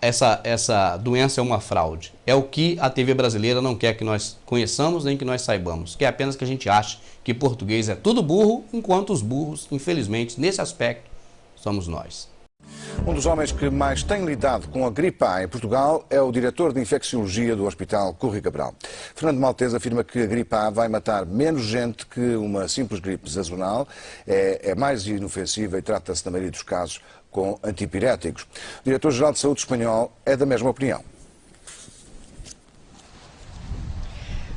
S1: essa doença é uma fraude. É o que a TV brasileira não quer que nós conheçamos nem que nós saibamos. Quer apenas que a gente ache que português é tudo burro, enquanto os burros, infelizmente, nesse aspecto, somos nós.
S7: Um dos homens que mais tem lidado com a gripe A em Portugal é o diretor de infecciologia do Hospital Curri Cabral. Fernando Maltese afirma que a gripe A vai matar menos gente que uma simples gripe sazonal, é mais inofensiva e trata-se, na maioria dos casos, com antipiréticos. O diretor-geral de saúde espanhol é da mesma opinião.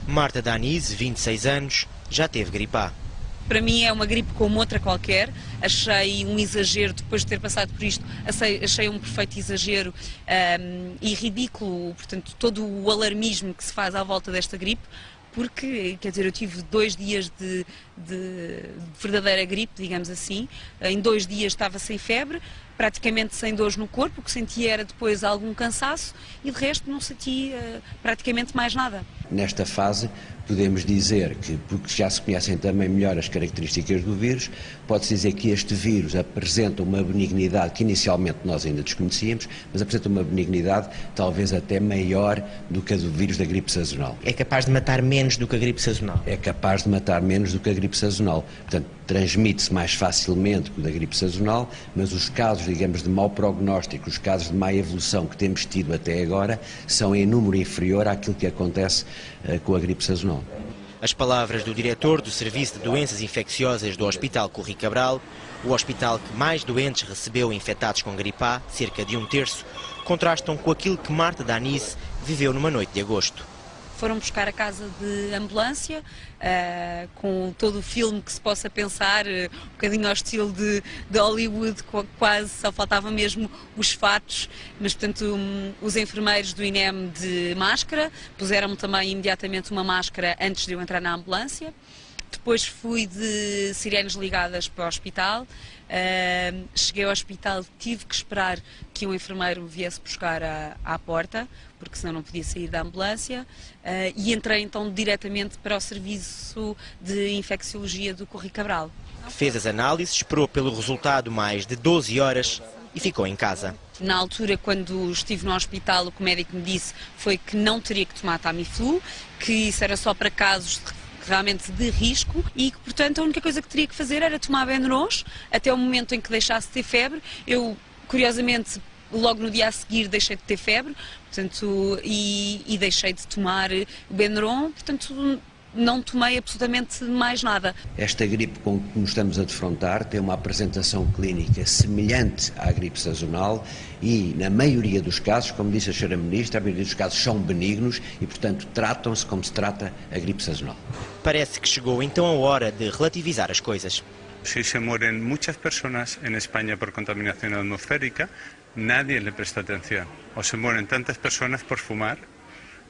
S8: Marta Danise, 26 anos, já teve gripe A.
S9: Para mim é uma gripe como outra qualquer. Achei um exagero, depois de ter passado por isto, achei um perfeito exagero e ridículo, portanto, todo o alarmismo que se faz à volta desta gripe, porque, quer dizer, eu tive 2 dias de verdadeira gripe, digamos assim. Em 2 dias estava sem febre, praticamente sem dores no corpo, o que senti era depois algum cansaço e de resto não senti praticamente mais nada.
S10: Nesta fase podemos dizer que, porque já se conhecem também melhor as características do vírus, pode-se dizer que este vírus apresenta uma benignidade que inicialmente nós ainda desconhecíamos, mas apresenta uma benignidade talvez até maior do que a do vírus da gripe sazonal.
S8: É capaz de matar menos do que a gripe sazonal?
S10: É capaz de matar menos do que a gripe sazonal. Portanto, transmite-se mais facilmente que o da gripe sazonal, mas os casos, digamos, de mau prognóstico, os casos de má evolução que temos tido até agora, são em número inferior àquilo que acontece com a gripe sazonal.
S8: As palavras do diretor do Serviço de Doenças Infecciosas do Hospital Curri Cabral, o hospital que mais doentes recebeu infectados com gripe A, cerca de 1/3, contrastam com aquilo que Marta Danise viveu numa noite de agosto.
S9: Foram buscar a casa de ambulância, com todo o filme que se possa pensar, um bocadinho ao estilo de Hollywood, quase, só faltava mesmo os fatos, mas portanto os enfermeiros do INEM de máscara, puseram-me também imediatamente uma máscara antes de eu entrar na ambulância. Depois fui de sirenes ligadas para o hospital, cheguei ao hospital, tive que esperar que um enfermeiro me viesse buscar à porta, porque senão não podia sair da ambulância, e entrei então diretamente para o serviço de infecciologia do Curri Cabral.
S8: Fez as análises, esperou pelo resultado mais de 12 horas e ficou em casa.
S9: Na altura, quando estive no hospital, o que o médico me disse foi que não teria que tomar Tamiflu, que isso era só para casos realmente de risco e que, portanto, a única coisa que teria que fazer era tomar Benuron até o momento em que deixasse de ter febre. Eu, curiosamente, logo no dia a seguir deixei de ter febre, portanto, e deixei de tomar o Benuron, portanto, não tomei absolutamente mais nada.
S10: Esta gripe com que nos estamos a defrontar tem uma apresentação clínica semelhante à gripe sazonal e, na maioria dos casos, como disse a Sra. Ministra, a maioria dos casos são benignos e, portanto, tratam-se como se trata a gripe sazonal.
S8: Parece que chegou então a hora de relativizar as coisas.
S11: Si se mueren muchas personas en España por contaminación atmosférica, nadie le presta atención. O se mueren tantas personas por fumar,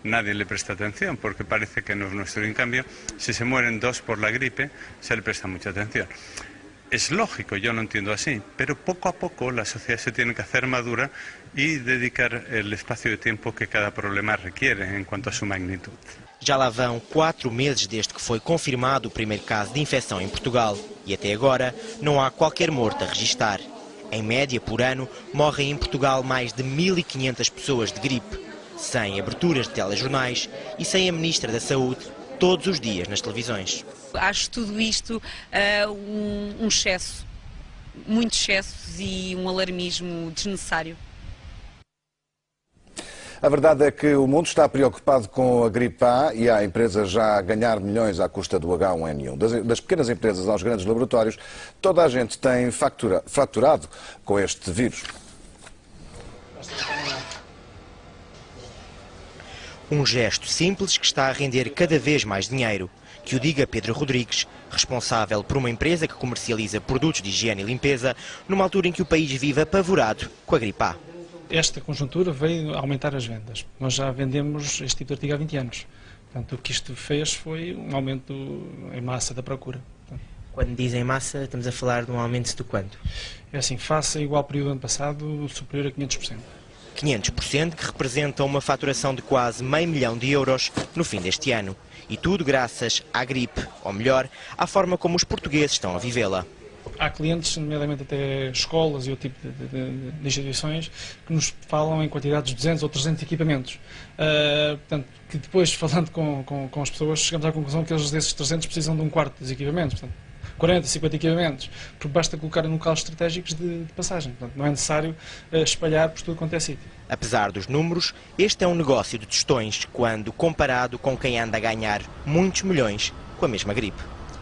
S11: nadie le presta atención porque parece que no es nuestro. En cambio, si se mueren 2 por la gripe, se le presta mucha atención. Es lógico, yo lo entiendo así, pero poco a poco la sociedad se tiene que hacer madura y dedicar el espacio de tiempo que cada problema requiere en cuanto a su magnitud.
S8: Já lá vão 4 meses desde que foi confirmado o primeiro caso de infecção em Portugal e até agora não há qualquer morto a registar. Em média, por ano, morrem em Portugal mais de 1.500 pessoas de gripe, sem aberturas de telejornais e sem a Ministra da Saúde todos os dias nas televisões.
S9: Acho tudo isto um excesso, muitos excessos e um alarmismo desnecessário.
S7: A verdade é que o mundo está preocupado com a gripe A e há empresas já a ganhar milhões à custa do H1N1. Das pequenas empresas aos grandes laboratórios, toda a gente tem faturado com este vírus.
S8: Um gesto simples que está a render cada vez mais dinheiro. Que o diga Pedro Rodrigues, responsável por uma empresa que comercializa produtos de higiene e limpeza, numa altura em que o país vive apavorado com a gripe A.
S12: Esta conjuntura veio aumentar as vendas. Nós já vendemos este tipo de artigo há 20 anos. Portanto, o que isto fez foi um aumento em massa da procura.
S8: Quando dizem massa, estamos a falar de um aumento de quanto?
S12: É assim, face a igual período do ano passado, superior a 500%.
S8: 500%, que representa uma faturação de quase €500 milhão no fim deste ano. E tudo graças à gripe, ou melhor, à forma como os portugueses estão a vivê-la.
S12: Há clientes, nomeadamente até escolas e outro tipo de instituições, que nos falam em quantidades de 200 ou 300 equipamentos. Portanto, que depois, falando com as pessoas, chegamos à conclusão que eles desses 300 precisam de um quarto dos equipamentos. Portanto, 40, 50 equipamentos, porque basta colocar em locais estratégicos de passagem. Portanto, não é necessário espalhar por tudo quanto é sítio.
S8: Apesar dos números, este é um negócio de tostões quando comparado com quem anda a ganhar muitos milhões com a mesma gripe.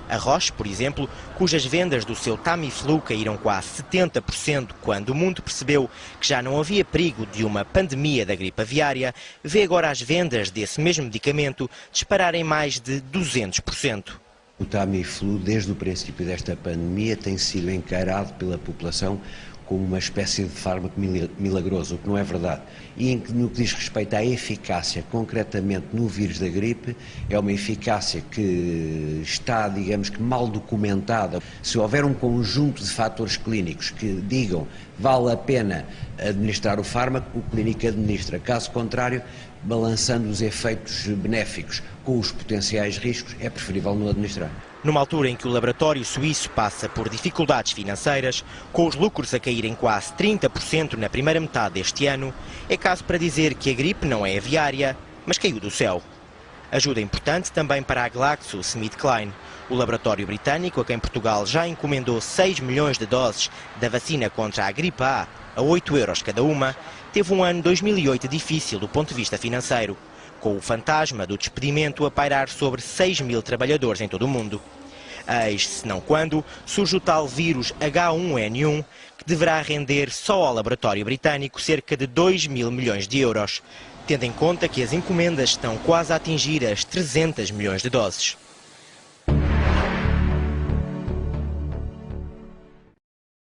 S8: A Roche, por exemplo, cujas vendas do seu Tamiflu caíram quase 70% quando o mundo percebeu que já não havia perigo de uma pandemia da gripe aviária, vê agora as vendas desse mesmo medicamento dispararem mais de 200%.
S10: O Tamiflu, desde o princípio desta pandemia, tem sido encarado pela população como uma espécie de fármaco milagroso, o que não é verdade. E no que diz respeito à eficácia, concretamente no vírus da gripe, é uma eficácia que está, digamos que, mal documentada. Se houver um conjunto de fatores clínicos que digam vale a pena administrar o fármaco, o clínico administra. Caso contrário, balançando os efeitos benéficos com os potenciais riscos, é preferível não administrar.
S8: Numa altura em que o laboratório suíço passa por dificuldades financeiras, com os lucros a caírem quase 30% na primeira metade deste ano, é caso para dizer que a gripe não é aviária, mas caiu do céu. Ajuda importante também para a GlaxoSmithKline, o laboratório britânico a quem Portugal já encomendou 6 milhões de doses da vacina contra a gripe A €8 cada uma, teve um ano 2008 difícil do ponto de vista financeiro, com o fantasma do despedimento a pairar sobre 6.000 trabalhadores em todo o mundo. Eis, se não quando, surge o tal vírus H1N1, que deverá render só ao laboratório britânico cerca de 2.000 milhões de euros, tendo em conta que as encomendas estão quase a atingir as 300 milhões de doses.